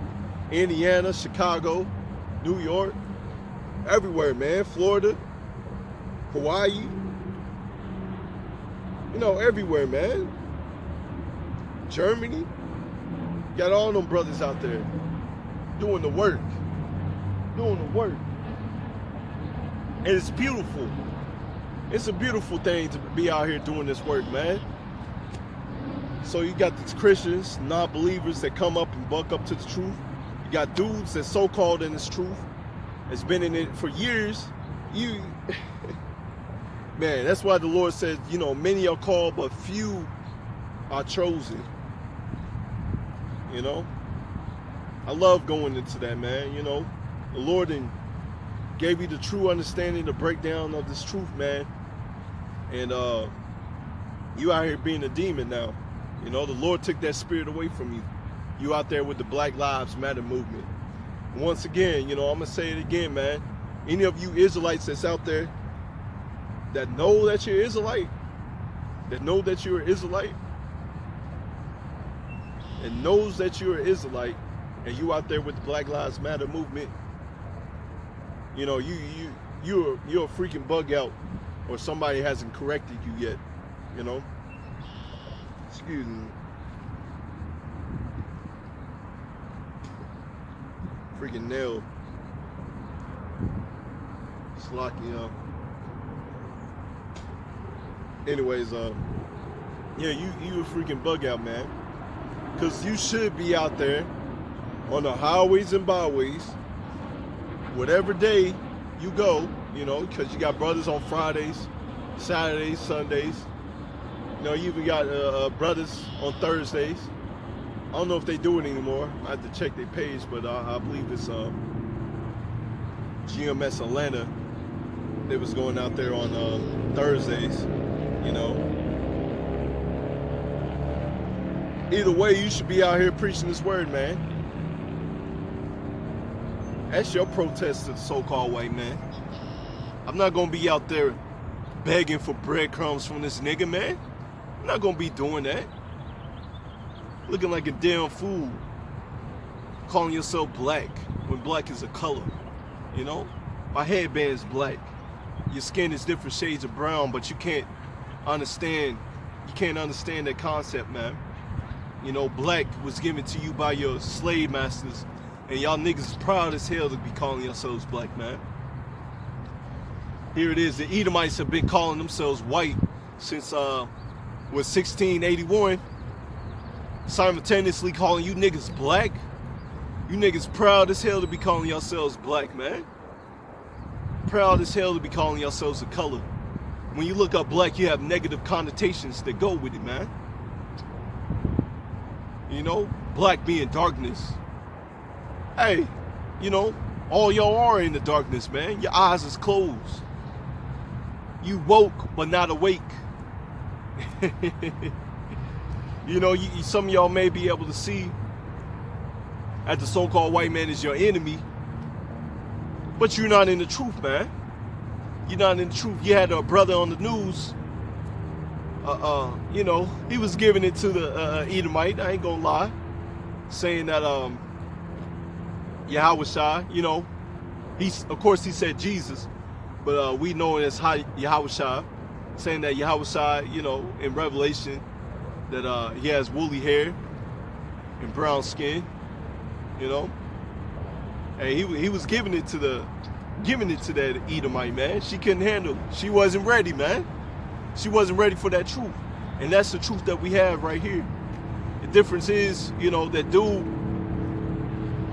Indiana, Chicago, New York, everywhere, man. Florida, Hawaii, you know, everywhere, man. Germany, got all them brothers out there doing the work. Doing the work. And it's beautiful. It's a beautiful thing to be out here doing this work, man. So you got these Christians, non-believers that come up and buck up to the truth. You got dudes that's so-called in this truth, that's been in it for years. Man, that's why the Lord says, you know, many are called, but few are chosen. You know? I love going into that, man, you know? The Lord gave you the true understanding, the breakdown of this truth, man. And you out here being a demon now. You know, the Lord took that spirit away from you. You out there with the Black Lives Matter movement. Once again, you know, I'm gonna say it again, man. Any of you Israelites that's out there that know that you're Israelite, and knows that you're an Israelite, and you out there with the Black Lives Matter movement, you know, you're a freaking bug out, or somebody hasn't corrected you yet, you know. Excuse me. Freaking nail. Slocky up. Anyways, yeah, you a freaking bug out, man. Cause you should be out there on the highways and byways, whatever day you go, you know, because you got brothers on Fridays, Saturdays, Sundays. You know, you even got brothers on Thursdays. I don't know if they do it anymore. I have to check their page, but I believe it's GMS Atlanta. They was going out there on Thursdays, you know. Either way, you should be out here preaching this word, man. That's your protest to the so-called white man. I'm not gonna be out there begging for breadcrumbs from this nigga, man. I'm not gonna be doing that. Looking like a damn fool. Calling yourself black when black is a color, you know? My headband's black. Your skin is different shades of brown, but you can't understand that concept, man. You know, black was given to you by your slave masters, and y'all niggas is proud as hell to be calling yourselves black, man. Here it is, the Edomites have been calling themselves white since 1681, simultaneously calling you niggas black. You niggas proud as hell to be calling yourselves black, man. Proud as hell to be calling yourselves a color. When you look up black, you have negative connotations that go with it, man. You know, black being darkness. Hey, you know, all y'all are in the darkness, man. Your eyes is closed. You woke, but not awake. You know, some of y'all may be able to see that the so-called white man is your enemy, but you're not in the truth, man. You're not in the truth. You had a brother on the news, you know, he was giving it to the Edomite, I ain't gonna lie, saying that Yahushua, you know, of course he said Jesus, but we know it as Yahushua, saying that Yahushua, you know, in Revelation, that he has woolly hair and brown skin, you know, and he was giving it to that Edomite, man. She couldn't handle it. She wasn't ready, man. She wasn't ready for that truth, and that's the truth that we have right here. The difference is, you know, that dude,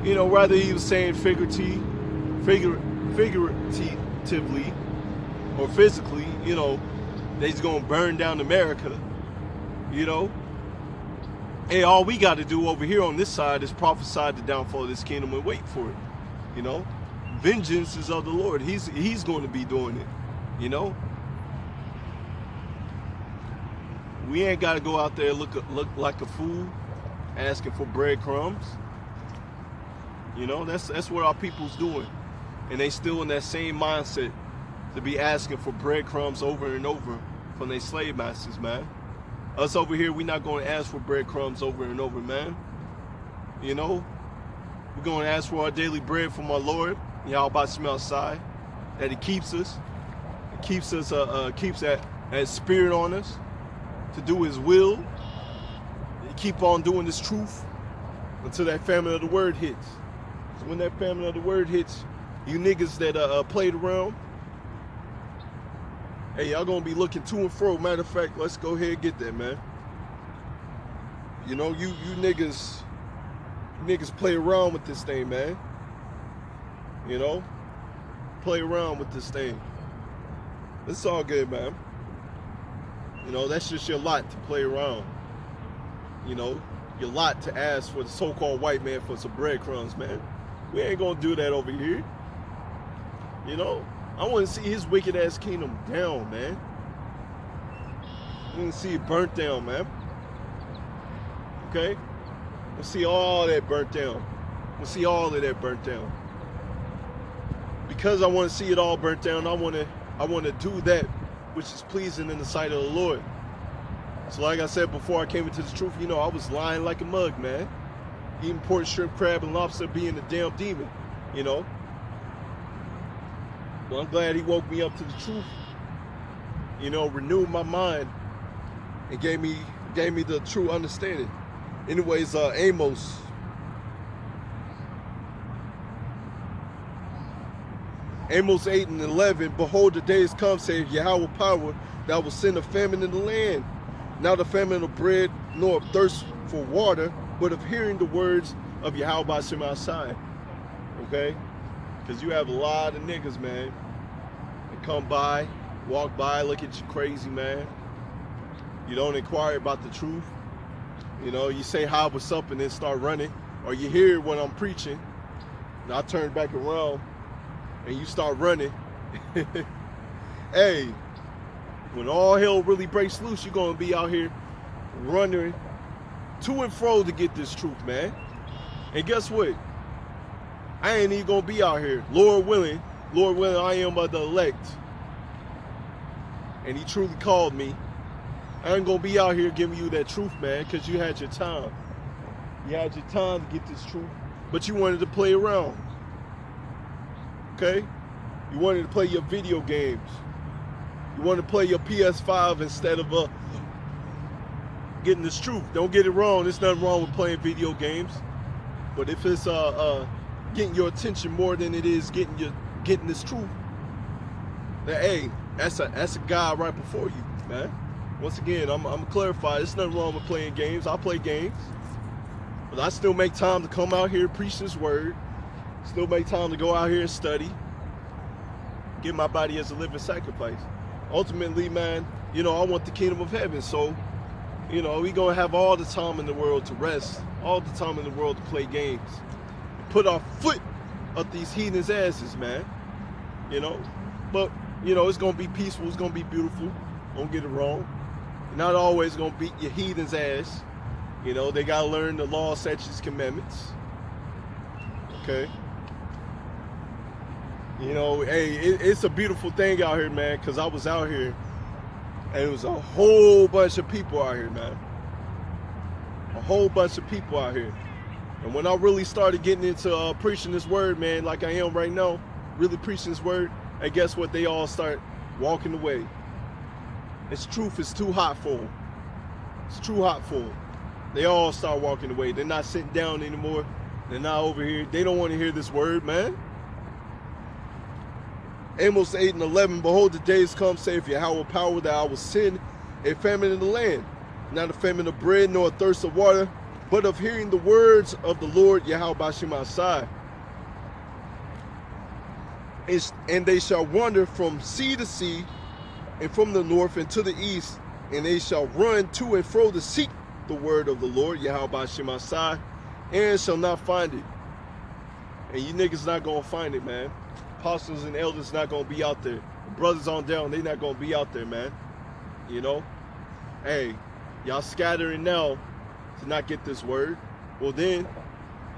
you know, rather he was saying figuratively or physically, you know, that he's gonna burn down America, you know. Hey, all we got to do over here on this side is prophesy the downfall of this kingdom and wait for it, you know. Vengeance is of the Lord. He's going to be doing it, you know. We ain't got to go out there look like a fool asking for breadcrumbs. You know, that's what our people's doing. And they still in that same mindset to be asking for breadcrumbs over and over from their slave masters, man. Us over here, we're not going to ask for breadcrumbs over and over, man. You know, we're going to ask for our daily bread from our Lord, Yahweh Shema Shai, that He keeps us. It keeps us, keeps that spirit on us to do His will. And keep on doing this truth until that famine of the word hits. So when that famine of the word hits, you niggas that played around, hey, y'all gonna be looking to and fro. Matter of fact, let's go ahead and get that, man. You know, you niggas play around with this thing, man. You know, play around with this thing. It's all good, man. You know, that's just your lot to play around. You know, your lot to ask for the so-called white man for some breadcrumbs, man. We ain't gonna do that over here. You know, I want to see his wicked ass kingdom down, man. I want to see it burnt down, man. Okay? We'll see all that burnt down. We'll see all of that burnt down. Because I want to see it all burnt down, I want to do that which is pleasing in the sight of the Lord. So like I said before I came into the truth, you know, I was lying like a mug, man. Eating pork, shrimp, crab, and lobster, being a damn demon, you know. Well, I'm glad he woke me up to the truth, you know, renewed my mind, and gave me the true understanding. Anyways, Amos. Amos 8 and 11, behold, the days come, saith Yahweh power, that will send a famine in the land. Not a famine of bread, nor of thirst for water, but of hearing the words of Yahweh by Shema Shai. Okay? Because you have a lot of niggas, man, that come by, walk by, look at you crazy, man. You don't inquire about the truth. You know, you say hi, what's up, and then start running. Or you hear when I'm preaching, and I turn back around, and you start running. Hey, when all hell really breaks loose, you're going to be out here running to and fro to get this truth, man. And guess what? I ain't even going to be out here. Lord willing, I am of the elect. And he truly called me. I ain't going to be out here giving you that truth, man, because you had your time. You had your time to get this truth, but you wanted to play around. Okay? You wanted to play your video games. You want to play your PS5 instead of getting this truth. Don't get it wrong. There's nothing wrong with playing video games. But if it's getting your attention more than it is getting this truth, then hey, that's a guy right before you, man. Once again, I'm gonna clarify. There's nothing wrong with playing games. I play games, but I still make time to come out here, preach this word. Still make time to go out here and study. Give my body as a living sacrifice. Ultimately, man, you know, I want the kingdom of heaven. So, you know, we gonna have all the time in the world to rest, all the time in the world to play games, put our foot up these heathens' asses, man. You know, but you know, it's gonna be peaceful. It's gonna be beautiful. Don't get it wrong. You're not always gonna beat your heathens' ass. You know, they gotta learn the law, statutes, commandments. Okay. You know, hey, it's a beautiful thing out here, man, because I was out here, and it was a whole bunch of people out here, man. A whole bunch of people out here. And when I really started getting into preaching this word, man, like I am right now, really preaching this word, and guess what? They all start walking away. This truth is too hot for them. It's too hot for them. They all start walking away. They're not sitting down anymore. They're not over here. They don't want to hear this word, man. Amos 8 and 11, behold, the days come, saith Yahweh power, that I will send a famine in the land. Not a famine of bread, nor a thirst of water, but of hearing the words of the Lord Yahweh by Shema Shai. And they shall wander from sea to sea, and from the north and to the east, and they shall run to and fro to seek the word of the Lord Yahweh by Shema Shai, and shall not find it. And you niggas not gonna find it, man. Apostles and elders not gonna be out there. Brothers on down, they not gonna be out there, man. You know? Hey, y'all scattering now to not get this word. Well then,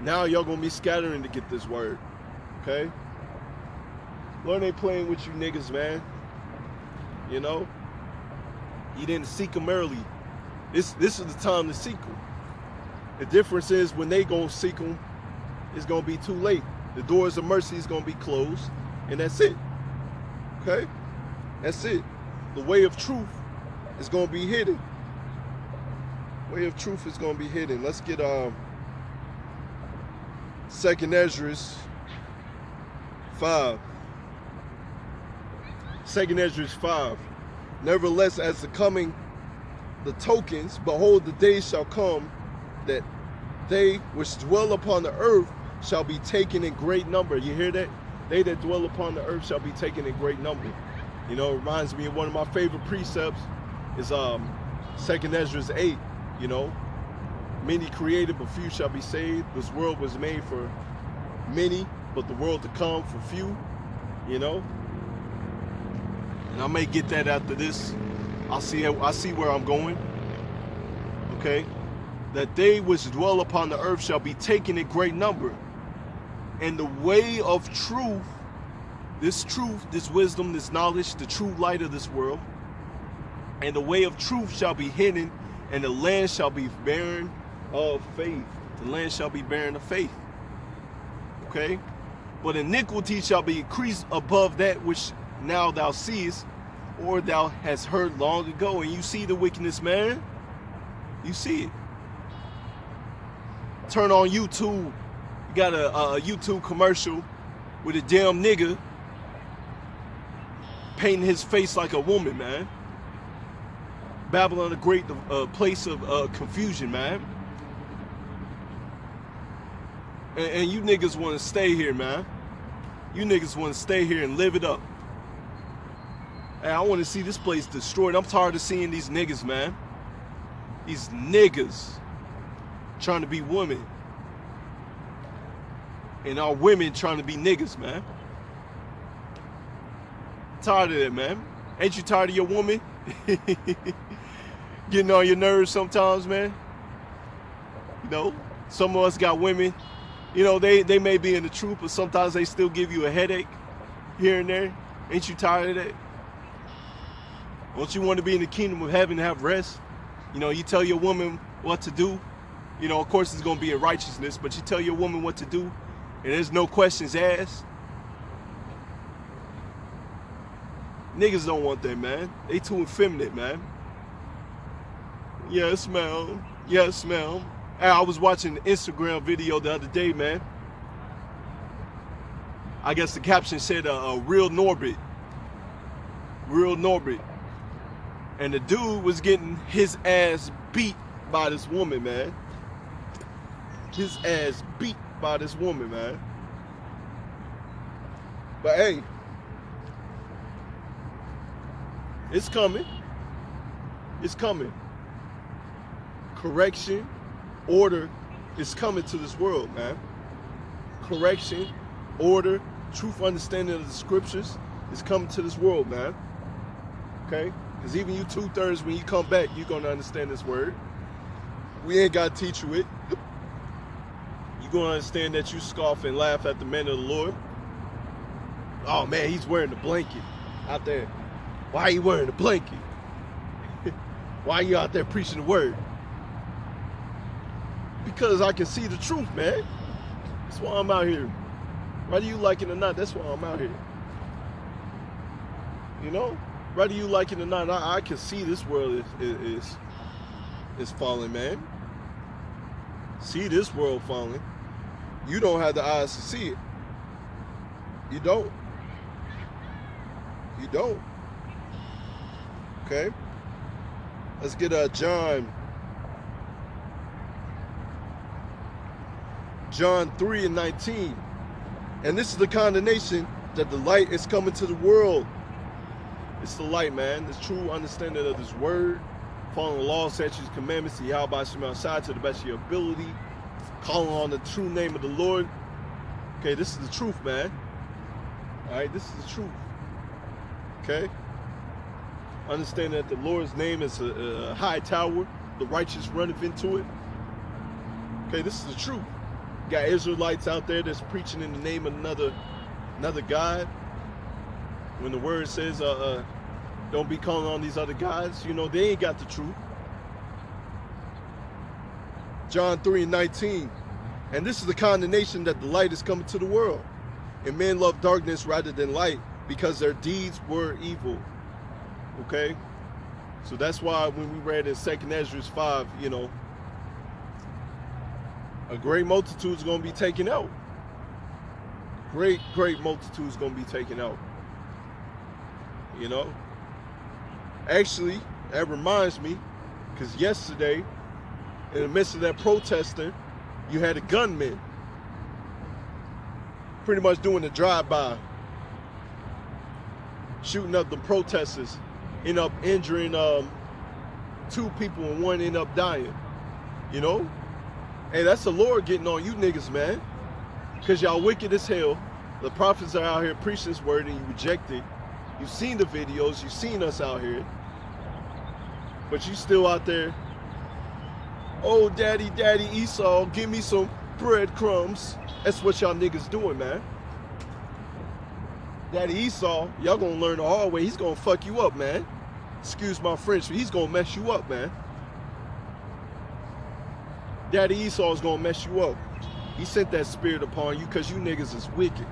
now y'all gonna be scattering to get this word. Okay? Lord ain't playing with you niggas, man. You know? You didn't seek them early. This is the time to seek them. The difference is when they gonna seek them, it's gonna be too late. The doors of mercy is going to be closed, and that's it. Okay? That's it. The way of truth is going to be hidden. Way of truth is going to be hidden. Let's get 2nd Ezra 5. 2nd Ezra 5. Nevertheless, as the coming, the tokens, behold, the days shall come that they which dwell upon the earth shall be taken in great number. You hear that? They that dwell upon the earth shall be taken in great number. You know, it reminds me of one of my favorite precepts is 2nd Ezra 8. You know, many created, but few shall be saved. This world was made for many, but the world to come for few. You know, and I may get that after this. I see where I'm going. Okay, that they which dwell upon the earth shall be taken in great number. And the way of truth, this wisdom, this knowledge, the true light of this world, and the way of truth shall be hidden, and the land shall be barren of faith. The land shall be barren of faith. Okay? But iniquity shall be increased above that which now thou seest, or thou hast heard long ago. And you see the wickedness, man. You see it. Turn on YouTube. You got a YouTube commercial with a damn nigga painting his face like a woman, man. Babylon, a great place of confusion, man. And you niggas want to stay here, man. You niggas want to stay here and live it up. Hey, I want to see this place destroyed. I'm tired of seeing these niggas, man. These niggas trying to be women. And our women trying to be niggas, man. Tired of that, man. Ain't you tired of your woman? Getting on your nerves sometimes, man. You know, some of us got women, you know, they may be in the truth, but sometimes they still give you a headache here and there. Ain't you tired of that? Don't you want to be in the kingdom of heaven and have rest? You know, you tell your woman what to do. You know, of course it's going to be in righteousness, but you tell your woman what to do, and there's no questions asked. Niggas don't want that, man. They too effeminate, man. Yes, ma'am. Yes, ma'am. Hey, I was watching an Instagram video the other day, man. I guess the caption said a real Norbit. Real Norbit. And the dude was getting his ass beat by this woman, man. His ass beat by this woman, man. But hey, it's coming. It's coming. Correction, order is coming to this world, man. Correction, order, truth, understanding of the scriptures is coming to this world, man. Okay? Because even you 2/3, when you come back, you're going to understand this word. We ain't got to teach you it. You're going to understand that you scoff and laugh at the man of the Lord. Oh, man, he's wearing the blanket out there. Why are you wearing the blanket? Why are you out there preaching the word? Because I can see the truth, man. That's why I'm out here. Whether you like it or not, that's why I'm out here. You know? Whether you like it or not, I can see this world is falling, man. See this world falling. You don't have the eyes to see it. You don't. You don't. Okay? Let's get John 3:19. And this is the condemnation, that the light is coming to the world. It's the light, man. The true understanding of this word, following the law, statutes, commandments, Yahweh Shem outside to the best of your ability, calling on the true name of the Lord. Okay, this is the truth, man. All right, this is the truth. Okay? Understanding that the Lord's name is a high tower, the righteous runneth into it. Okay, this is the truth. Got Israelites out there that's preaching in the name of another God. When the word says, don't be calling on these other gods, you know, they ain't got the truth. John 3:19. And this is the condemnation, that the light is coming to the world. And men love darkness rather than light, because their deeds were evil. Okay? So that's why when we read in 2nd Ezra 5, you know, a great multitude is going to be taken out. Great multitude is going to be taken out. You know? Actually, that reminds me, because yesterday, in the midst of that protesting, you had a gunman pretty much doing a drive-by, shooting up the protesters, end up injuring 2 people and 1 end up dying. You know? Hey, that's the Lord getting on you niggas, man. Because y'all wicked as hell. The prophets are out here preaching this word and you reject it. You've seen the videos, you've seen us out here. But you still out there Oh, daddy Esau, give me some breadcrumbs. That's what y'all niggas doing, man. Daddy Esau, y'all gonna learn the hard way. He's gonna fuck you up, man. Excuse my French, but he's gonna mess you up, man. Daddy Esau is gonna mess you up. He sent that spirit upon you because you niggas is wicked.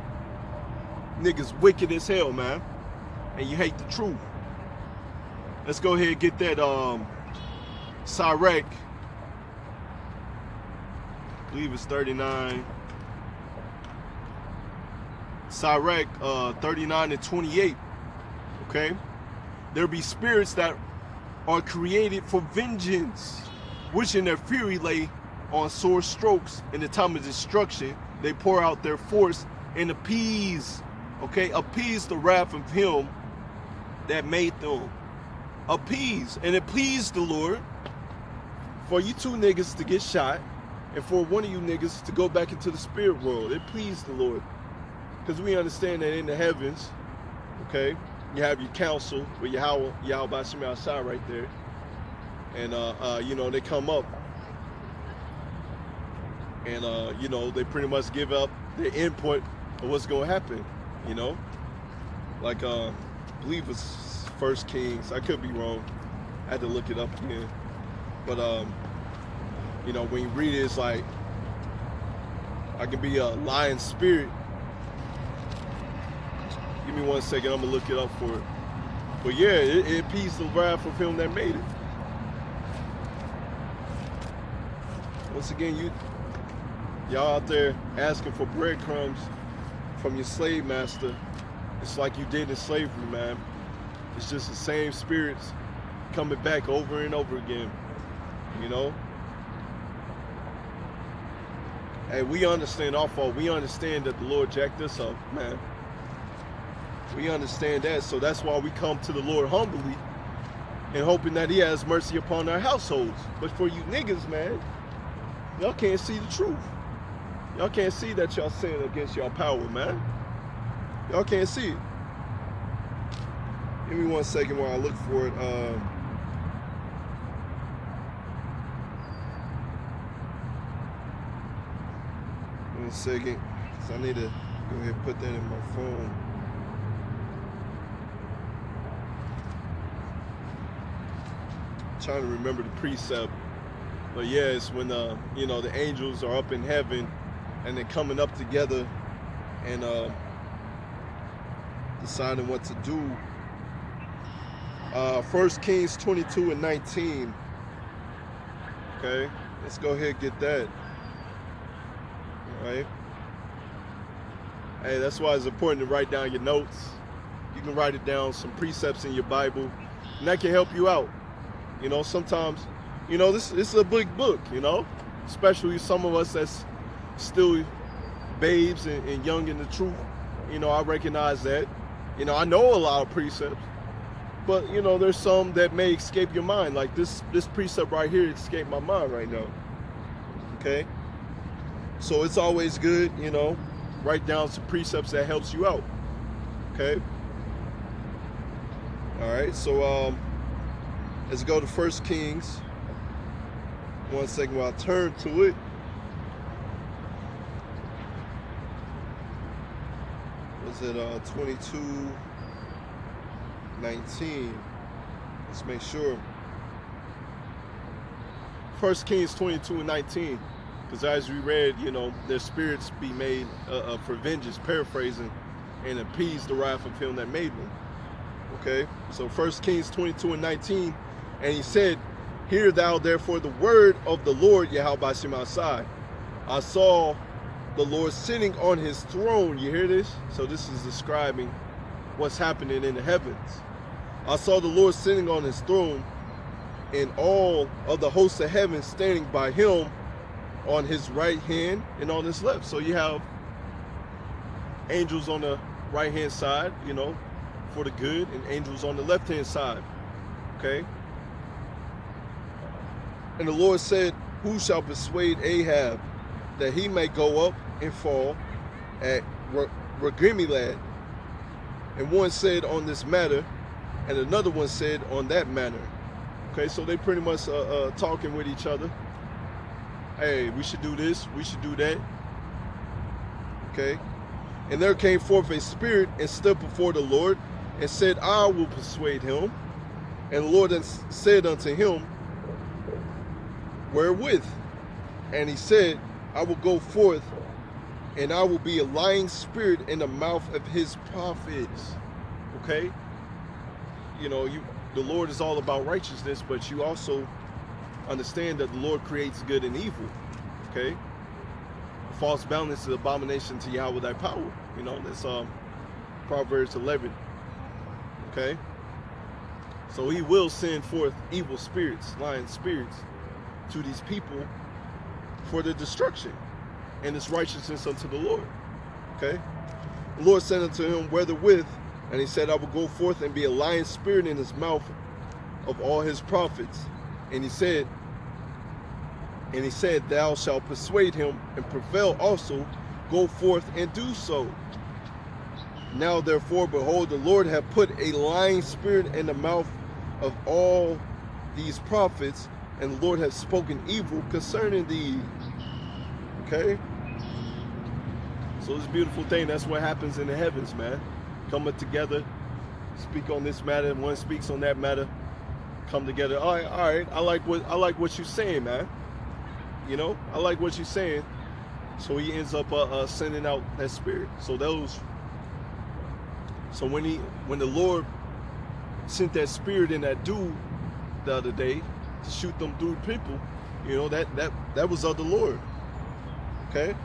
Niggas wicked as hell, man. And you hate the truth. Let's go ahead and get that Sirach. I believe it's 39. Sirach 39 and 28. Okay? There be spirits that are created for vengeance, which in their fury lay on sore strokes. In the time of destruction, they pour out their force and appease. Okay? Appease the wrath of him that made them. Appease. And it pleased the Lord for you two niggas to get shot and for one of you niggas to go back into the spirit world. It pleased the Lord. Because we understand that in the heavens, okay, you have your council with Yahweh Bashim outside right there. And, you know, they come up. And, you know, they pretty much give up their input of what's going to happen, you know. Like, I believe it's 1 Kings. I could be wrong. I had to look it up again. But, you know, when you read it, it's like, I can be a lion spirit. Give me 1 second, I'm gonna look it up for it. But yeah, it appeased the wrath of him that made it. Once again, y'all out there asking for breadcrumbs from your slave master. It's like you did in slavery, man. It's just the same spirits coming back over and over again, you know? Hey, we understand our fault. We understand that the Lord jacked us up, man. We understand that, so that's why we come to the Lord humbly and hoping that he has mercy upon our households. But for you niggas, man, y'all can't see the truth. Y'all can't see that y'all sin against y'all power, man. Y'all can't see it. Give me 1 second while I look for it. 1 second, because I need to go ahead and put that in my phone. Trying to remember the precept, but yeah, it's when you know, the angels are up in heaven and they're coming up together and deciding what to do. 1 Kings 22 and 19. Okay, let's go ahead and get that. All right. Hey, that's why it's important to write down your notes. You can write it down, some precepts in your Bible, and that can help you out. You know, sometimes, you know, this is a big book, you know, especially some of us that's still babes and young in the truth. You know, I recognize that. You know, I know a lot of precepts, but, you know, there's some that may escape your mind. Like this precept right here escaped my mind right now. Okay? So it's always good, you know, write down some precepts that helps you out. Okay? All right, so, let's go to 1 Kings. 1 second while I turn to it. Was it 22:19? Let's make sure. 1 Kings 22 and 19. Because as we read, you know, their spirits be made for vengeance, paraphrasing, and appease the wrath of him that made them. Okay? So 1 Kings 22 and 19. And he said, hear thou therefore the word of the Lord Yahweh Bashim outside. I saw the Lord sitting on his throne. You hear this? So this is describing what's happening in the heavens. I saw the Lord sitting on his throne, and all of the hosts of heaven standing by him on his right hand and on his left. So you have angels on the right hand side, you know, for the good, and angels on the left hand side. Okay? And the Lord said, who shall persuade Ahab that he may go up and fall at Regimilad? And one said on this matter, and another one said on that matter. Okay, so they pretty much talking with each other. Hey, we should do this, we should do that. Okay? And there came forth a spirit and stood before the Lord and said, I will persuade him. And the Lord said unto him, wherewith? And he said, I will go forth, and I will be a lying spirit in the mouth of his prophets. Okay? You know, the Lord is all about righteousness, but you also understand that the Lord creates good and evil. Okay? False balance is abomination to Yahweh thy power. You know, that's Proverbs 11. Okay? So he will send forth evil spirits, lying spirits, to these people for the destruction, and its righteousness unto the Lord. Okay? The Lord said unto him, wherewith? And he said, I will go forth and be a lying spirit in his mouth of all his prophets. And he said, thou shalt persuade him and prevail also, go forth and do so. Now therefore, behold, the Lord hath put a lying spirit in the mouth of all these prophets, and the Lord hath spoken evil concerning thee. Okay? So this beautiful thing, that's what happens in the heavens, man. Coming together, speak on this matter, one speaks on that matter, come together. All right, I like what you're saying, man. You know, I like what you're saying. So he ends up sending out that spirit. So when the Lord sent that spirit in that dude the other day to shoot them dude people, you know, that was of the Lord. Okay?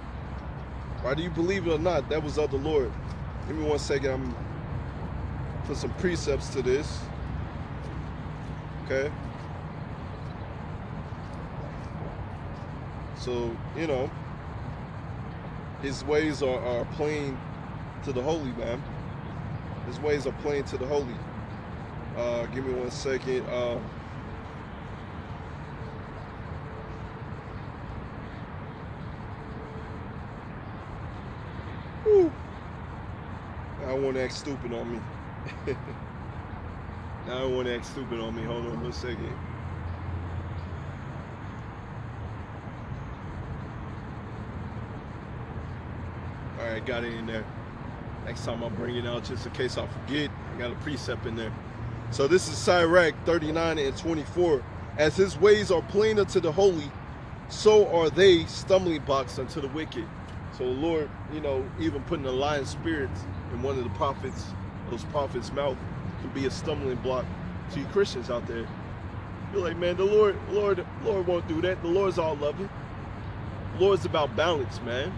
Whether you believe it or not, that was of the Lord. Give me 1 second. I'm put some precepts to this. Okay? So, you know, his ways are plain to the holy, man. His ways are plain to the holy. Give me 1 second. I don't want to act stupid on me. I don't want to act stupid on me. Hold on 1 second. Alright, got it in there. Next time I'll bring it out just in case I forget. I got a precept in there. So this is Sirach 39 and 24. As his ways are plain unto the holy, so are they stumbling blocks unto the wicked. So the Lord, you know, even putting a lying spirit in one of the prophets, those prophets' mouth, can be a stumbling block to you Christians out there. You're like, man, the Lord won't do that. The Lord's all loving. The Lord's about balance, man.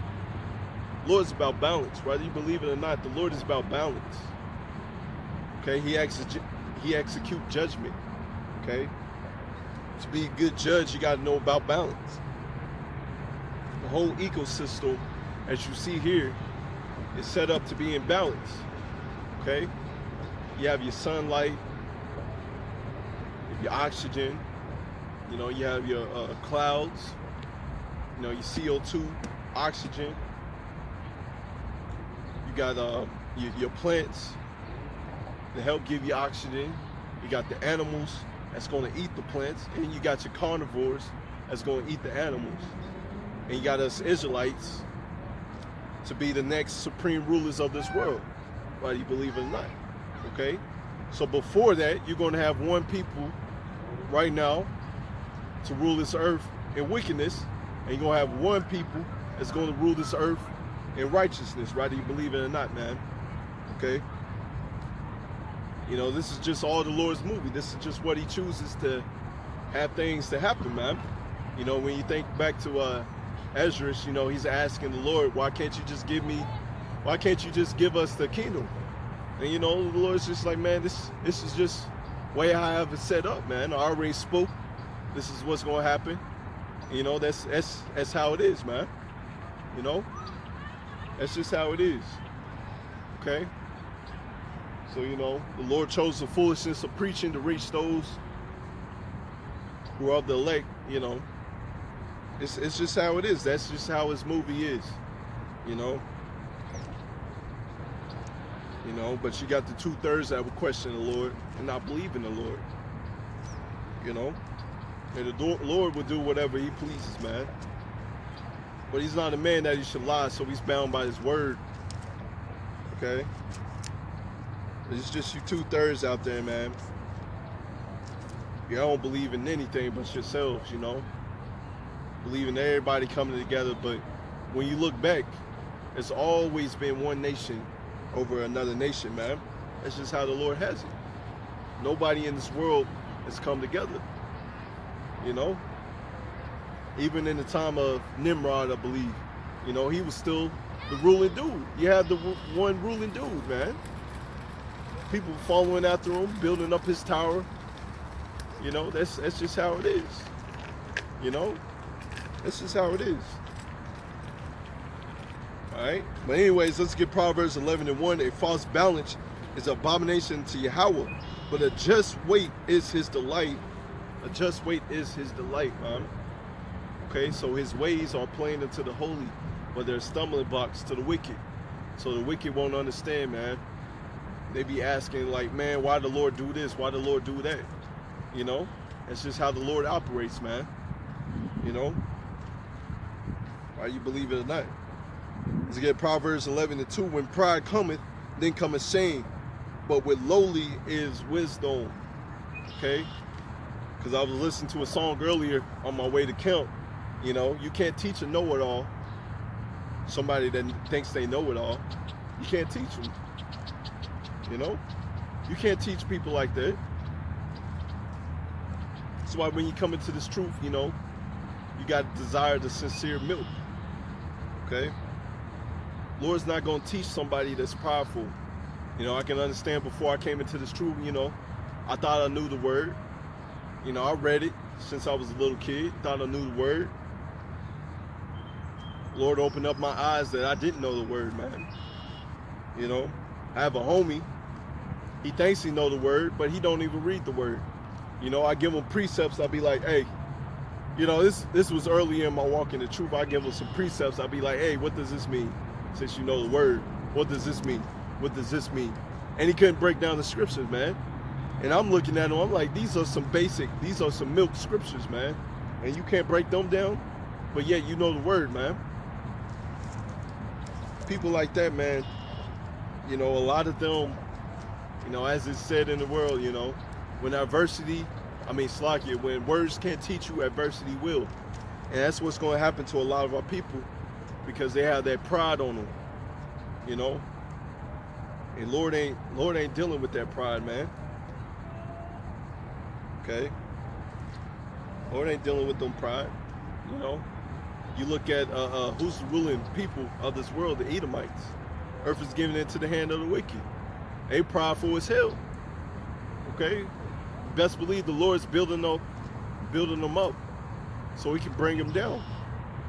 The Lord's about balance, whether you believe it or not. The Lord is about balance. Okay, he execute judgment. Okay, to be a good judge, you got to know about balance. The whole ecosystem, as you see here, is set up to be in balance. Okay, you have your sunlight, your oxygen. You know, you have your clouds. You know, your CO2, oxygen. You got your plants to help give you oxygen. You got the animals that's going to eat the plants, and you got your carnivores that's going to eat the animals. And you got us Israelites to be the next supreme rulers of this world, whether you believe it or not. Okay? So before that, you're going to have one people right now to rule this earth in wickedness, and you're going to have one people that's going to rule this earth in righteousness, whether you believe it or not, man. Okay? You know, this is just all the Lord's movie. This is just what he chooses to have things to happen, man. You know, when you think back to Esdras, you know, he's asking the Lord, why can't you just give us the kingdom? And you know, the Lord's just like, man, this is just way I have it set up, man. I already spoke. This is what's gonna happen. You know, that's how it is, man. You know? That's just how it is. Okay? So, you know, the Lord chose the foolishness of preaching to reach those who are of the elect, you know. It's just how it is. That's just how his movie is. You know? You know, but you got the 2/3 that would question the Lord and not believe in the Lord. You know? And the Lord will do whatever he pleases, man. But he's not a man that he should lie, so he's bound by his word. Okay? It's just you 2/3 out there, man. You don't believe in anything but yourselves, you know? Believe in everybody coming together, but when you look back, it's always been one nation over another nation, man. That's just how the Lord has it. Nobody in this world has come together, you know? Even in the time of Nimrod, I believe, you know, he was still the ruling dude. You had the one ruling dude, man. People following after him, building up his tower. You know, that's just how it is. You know, that's just how it is. All right. But anyways, let's get Proverbs 11:1. A false balance is an abomination to Yahweh, but a just weight is his delight. A just weight is his delight, man. Okay, so his ways are plain unto the holy, but they're stumbling blocks to the wicked. So the wicked won't understand, man. They be asking like, man, why the Lord do this? Why the Lord do that? You know, that's just how the Lord operates, man. You know, why you believe it or not. Let's get Proverbs 11:2. When pride cometh, then cometh shame, but with lowly is wisdom. Okay, because I was listening to a song earlier on my way to camp. You know, you can't teach a know-it-all. Somebody that thinks they know it all, you can't teach them. You know, you can't teach people like that. That's why when you come into this truth, you know, you got to desire the sincere milk. Okay? Lord's not going to teach somebody that's prideful. You know, I can understand before I came into this truth, you know, I thought I knew the word. You know, I read it since I was a little kid, thought I knew the word. Lord opened up my eyes that I didn't know the word, man. You know, I have a homie. He thinks he know the word, but he don't even read the word. You know, I give him precepts. I'll be like, hey, you know, this was early in my walk in the truth. I give him some precepts. I'll be like, hey, what does this mean? Since you know the word, what does this mean? What does this mean? And he couldn't break down the scriptures, man. And I'm looking at him. I'm like, these are some milk scriptures, man. And you can't break them down, but yet you know the word, man. People like that, man, you know, a lot of them, you know, as it's said in the world, you know, when when words can't teach you, adversity will. And that's what's going to happen to a lot of our people because they have that pride on them, you know. And Lord ain't dealing with that pride, man. Okay? Lord ain't dealing with them pride, you know. You look at who's ruling people of this world, the Edomites. Earth is given into the hand of the wicked. They prideful as hell. Okay? Best believe the Lord's building them up so he can bring them down.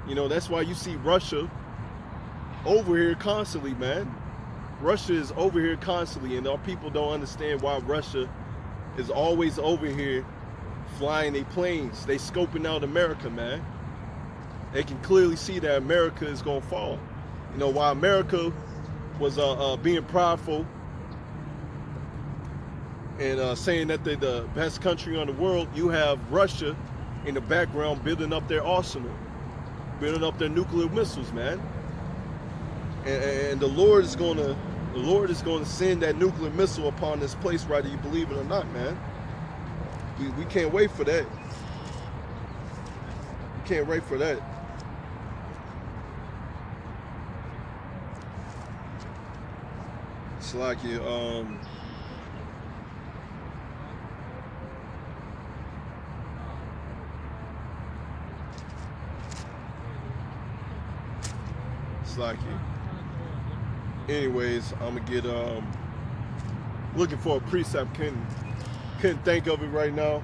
You know, that's why you see Russia over here constantly, man. Russia is over here constantly, and our people don't understand why Russia is always over here flying their planes. They scoping out America, man. They can clearly see that America is going to fall. You know, while America was being prideful and saying that they're the best country in the world, you have Russia in the background building up their arsenal, building up their nuclear missiles, man. And the Lord is going to send that nuclear missile upon this place, whether you believe it or not, man. We can't wait for that. We can't wait for that. It's like you, it's like you. Anyways, I'm gonna get looking for a precept. Couldn't think of it right now,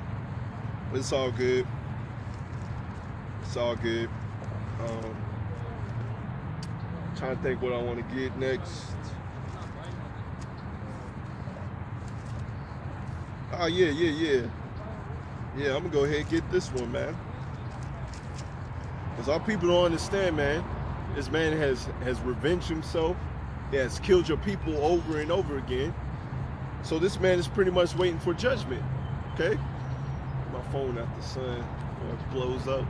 but it's all good. It's all good. Trying to think what I want to get next. Oh, yeah. Yeah, I'm going to go ahead and get this one, man. Because our people don't understand, man. This man has revenged himself. He has killed your people over and over again. So this man is pretty much waiting for judgment, okay? My phone at the sun before it blows up.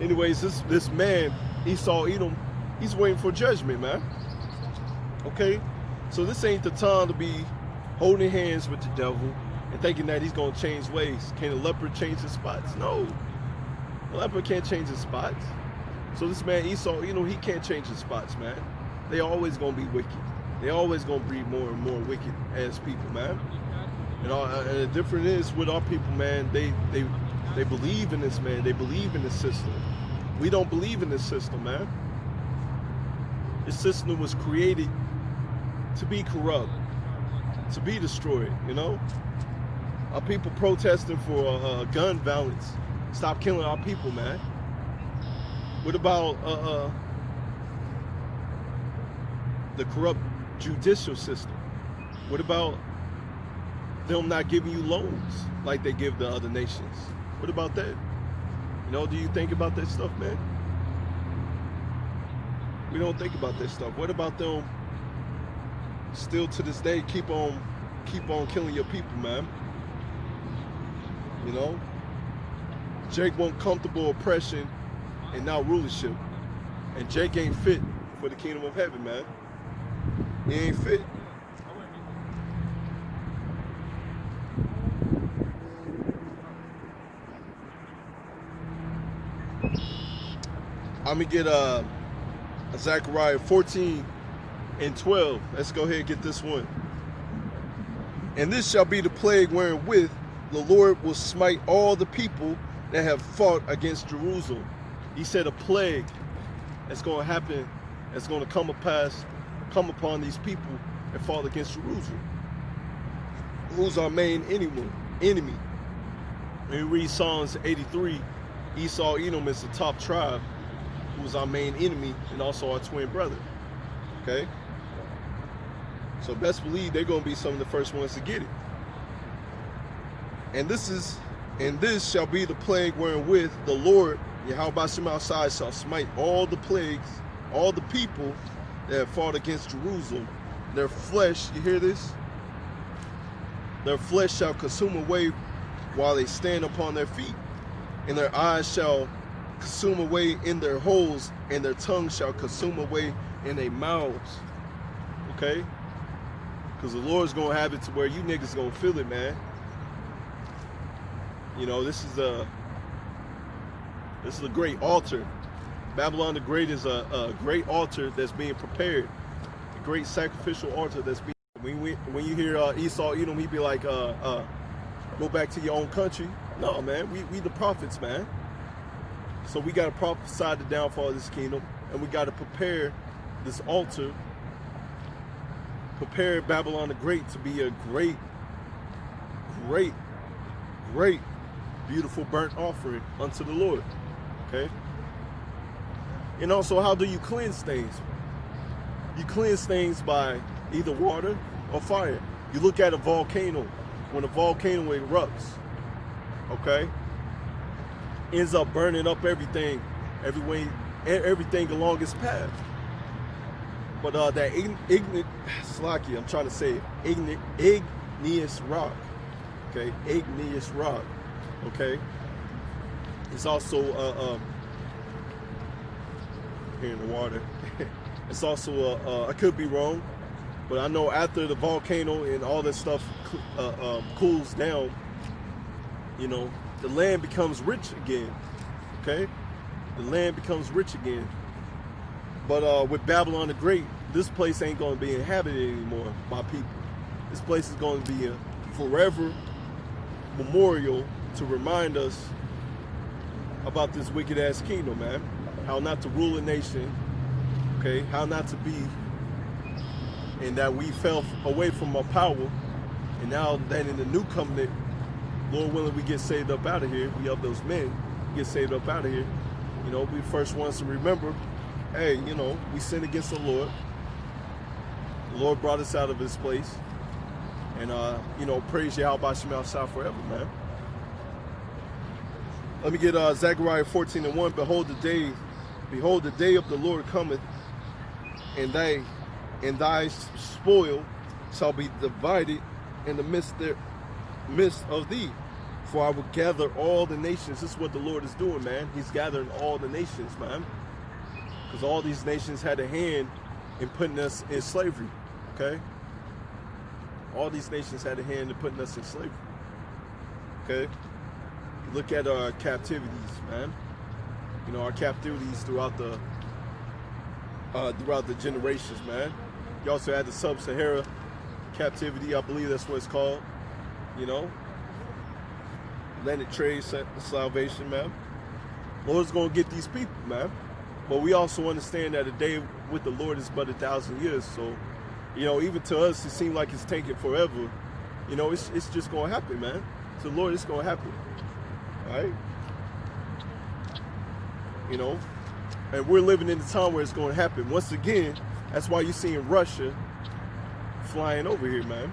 Anyways, this man, Esau Edom, he's waiting for judgment, man. Okay? So this ain't the time to be holding hands with the devil and thinking that he's going to change ways. Can a leopard change his spots? No. A leopard can't change his spots. So this man Esau, he can't change his spots, man. They always going to be wicked. They always going to breed more and more wicked as people, man. And the difference is with our people, man, they believe in this, man. They believe in the system. We don't believe in this system, man. This system was created to be corrupt, to be destroyed, Our people protesting for gun violence. Stop killing our people, man. What about the corrupt judicial system? What about them not giving you loans like they give the other nations? What about that? Do you think about that stuff, man? We don't think about that stuff. What about them still to this day keep on killing your people, man? Jake want comfortable oppression and now rulership. And Jake ain't fit for the kingdom of heaven, man. He ain't fit. I'm gonna get Zechariah 14:12. Let's go ahead and get this one. And this shall be the plague wherewith the Lord will smite all the people that have fought against Jerusalem. He said a plague that's going to happen, that's going to come upon these people that fought against Jerusalem. Who's our main enemy? When you read Psalms 83, Esau Edom is the top tribe, who's our main enemy and also our twin brother. Okay? So best believe they're going to be some of the first ones to get it. And this shall be the plague wherewith the Lord, Yahweh Shemel shall smite all the plagues, all the people that have fought against Jerusalem. Their flesh, you hear this? Their flesh shall consume away while they stand upon their feet, and their eyes shall consume away in their holes, and their tongue shall consume away in their mouths. Okay? Because the Lord's going to have it to where you niggas going to feel it, man. This is a great altar. Babylon the Great is a great altar that's being prepared. A great sacrificial altar that's being... When you hear Esau Edom, he be like, go back to your own country. No, man, we the prophets, man. So we got to prophesy the downfall of this kingdom, and we got to prepare this altar, prepare Babylon the Great to be a great, beautiful burnt offering unto the Lord. Okay? And also, how do you cleanse things? You cleanse things by either water or fire. You look at a volcano. When a volcano erupts, okay, ends up burning up everything along its path. But that igneous rock, okay, igneous rock, okay, it's also here in the water. It's also I could be wrong, but I know after the volcano and all this stuff cools down, the land becomes rich again. Okay, the land becomes rich again. But with Babylon the Great, this place ain't going to be inhabited anymore by people. This place is going to be a forever memorial to remind us about this wicked ass kingdom, man. How not to rule a nation, okay? How not to be, and that we fell away from our power, and now that in the new covenant, Lord willing, we get saved up out of here. We of those men get saved up out of here. We first ones to remember, hey, we sinned against the Lord. The Lord brought us out of this place. And, praise Yahweh Shema Shah forever, man. Let me get Zechariah 14:1. Behold, the day of the Lord cometh, and thy spoil shall be divided in the midst of thee. For I will gather all the nations. This is what the Lord is doing, man. He's gathering all the nations, man. Because all these nations had a hand in putting us in slavery, okay? All these nations had a hand in putting us in slavery, okay? Look at our captivities, man. You know, our captivities throughout the generations, man. You also had the Sub-Sahara captivity, I believe that's what it's called. You know, Atlantic trade salvation, man. Lord's gonna get these people, man. But we also understand that a day with the Lord is but 1,000 years. So, you know, even to us, it seems like it's taking forever. You know, it's just gonna happen, man. To the Lord, it's gonna happen. All right. You know, and we're living in the time where it's going to happen. Once again, that's why you're seeing Russia flying over here, man.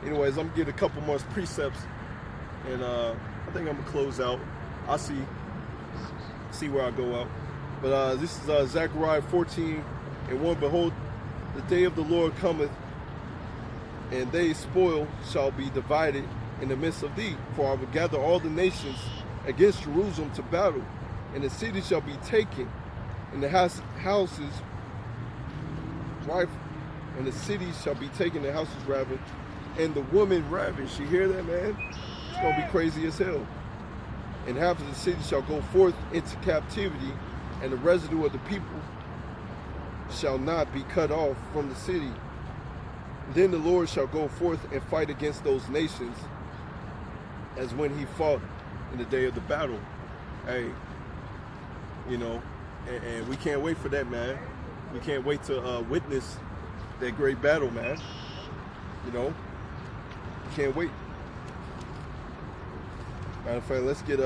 Anyways, I'm gonna get a couple more precepts, and I think I'm gonna close out. I'll see where I go out. But this is Zechariah 14:1. Behold, the day of the Lord cometh, and they spoil shall be divided in the midst of thee. For I will gather all the nations against Jerusalem to battle, and the city shall be taken, and the houses rifled, and the city shall be taken, the houses ravaged, and the woman ravished. You hear that, man? It's gonna be crazy as hell. And half of the city shall go forth into captivity, and the residue of the people shall not be cut off from the city. Then the Lord shall go forth and fight against those nations, as when he fought in the day of the battle. Hey, you know, and we can't wait for that, man. We can't wait to witness that great battle, man. You know, we can't wait. Matter of fact, let's get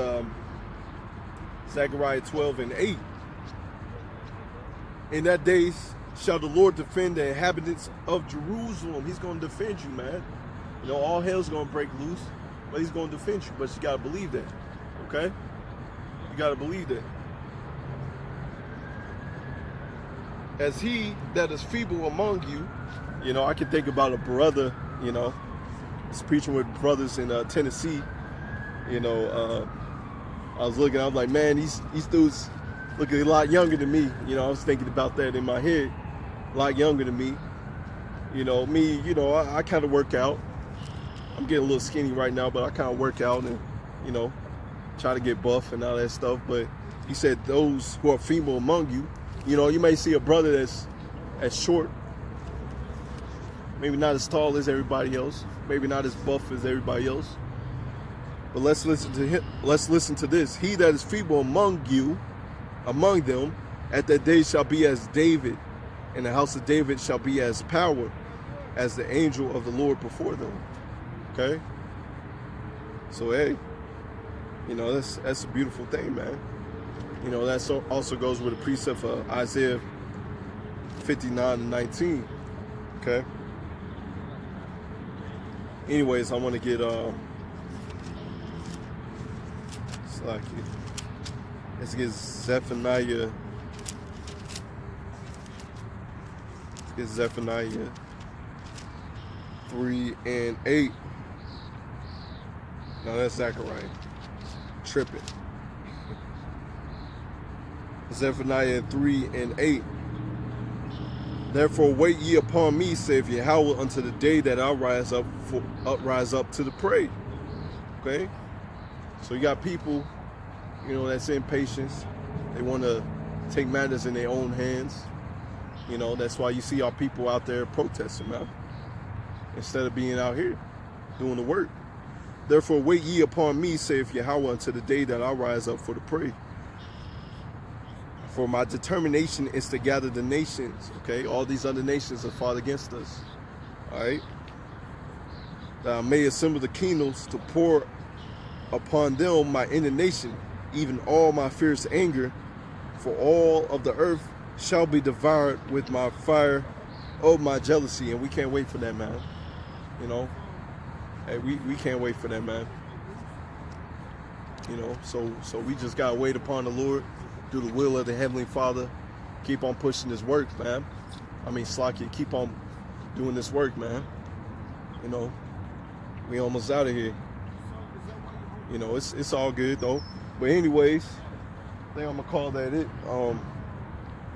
Zechariah 12:8. In that days shall the Lord defend the inhabitants of Jerusalem. He's going to defend you, man. You know, all hell's going to break loose, but he's going to defend you. But you got to believe that, okay? You got to believe that. As he that is feeble among you, you know, I can think about a brother, you know, was preaching with brothers in Tennessee. You know, I was like, man, these dudes look a lot younger than me. You know, I was thinking about that in my head, a lot younger than me. You know, me, you know, I kind of work out. I'm getting a little skinny right now, but I kind of work out and, you know, try to get buff and all that stuff. But he said those who are feeble among you, you know, you may see a brother that's short, maybe not as tall as everybody else, maybe not as buff as everybody else. But let's listen to him. Let's listen to this. He that is feeble among you, among them, at that day shall be as David, and the house of David shall be as power, as the angel of the Lord before them. Okay? So hey, you know, that's a beautiful thing, man. You know, that also goes with a precept of Isaiah 59:19. Okay? Anyways, I want to get let's get Zephaniah. Let's get Zephaniah 3:8. No, that's Zechariah. Tripping. Zephaniah 3:8. Therefore wait ye upon me, saith Yahweh, unto the day that I rise up to the prey. Okay? So you got people, you know, that's impatient. They want to take matters in their own hands. You know, that's why you see our people out there protesting, man, instead of being out here doing the work. Therefore wait ye upon me, saith Yahweh, unto the day that I rise up for the prey. For my determination is to gather the nations. Okay, all these other nations that fought against us. All right, that I may assemble the kingdoms to pour upon them my indignation, even all my fierce anger. For all of the earth shall be devoured with my fire of my jealousy. And we can't wait for that, man. You know, hey, we can't wait for that, man. You know, so we just gotta wait upon the Lord, do the will of the Heavenly Father, keep on pushing this work, man. I mean, Slakia, keep on doing this work, man. You know, we almost out of here. You know, it's all good though. But anyways, I think I'm gonna call that it.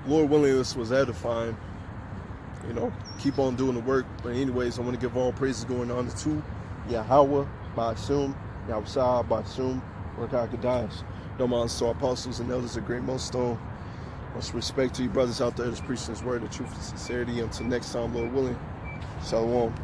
Lord willing, this was edifying. You know, keep on doing the work. But anyways, I want to give all praises going on to Yahweh, Ba'asum, Yahushua, Ba'asum, Rakakadash. No man saw apostles and elders of Great Millstone. Much respect to you brothers out there that's preaching His word, the truth and sincerity. Until next time, Lord willing. Shalom.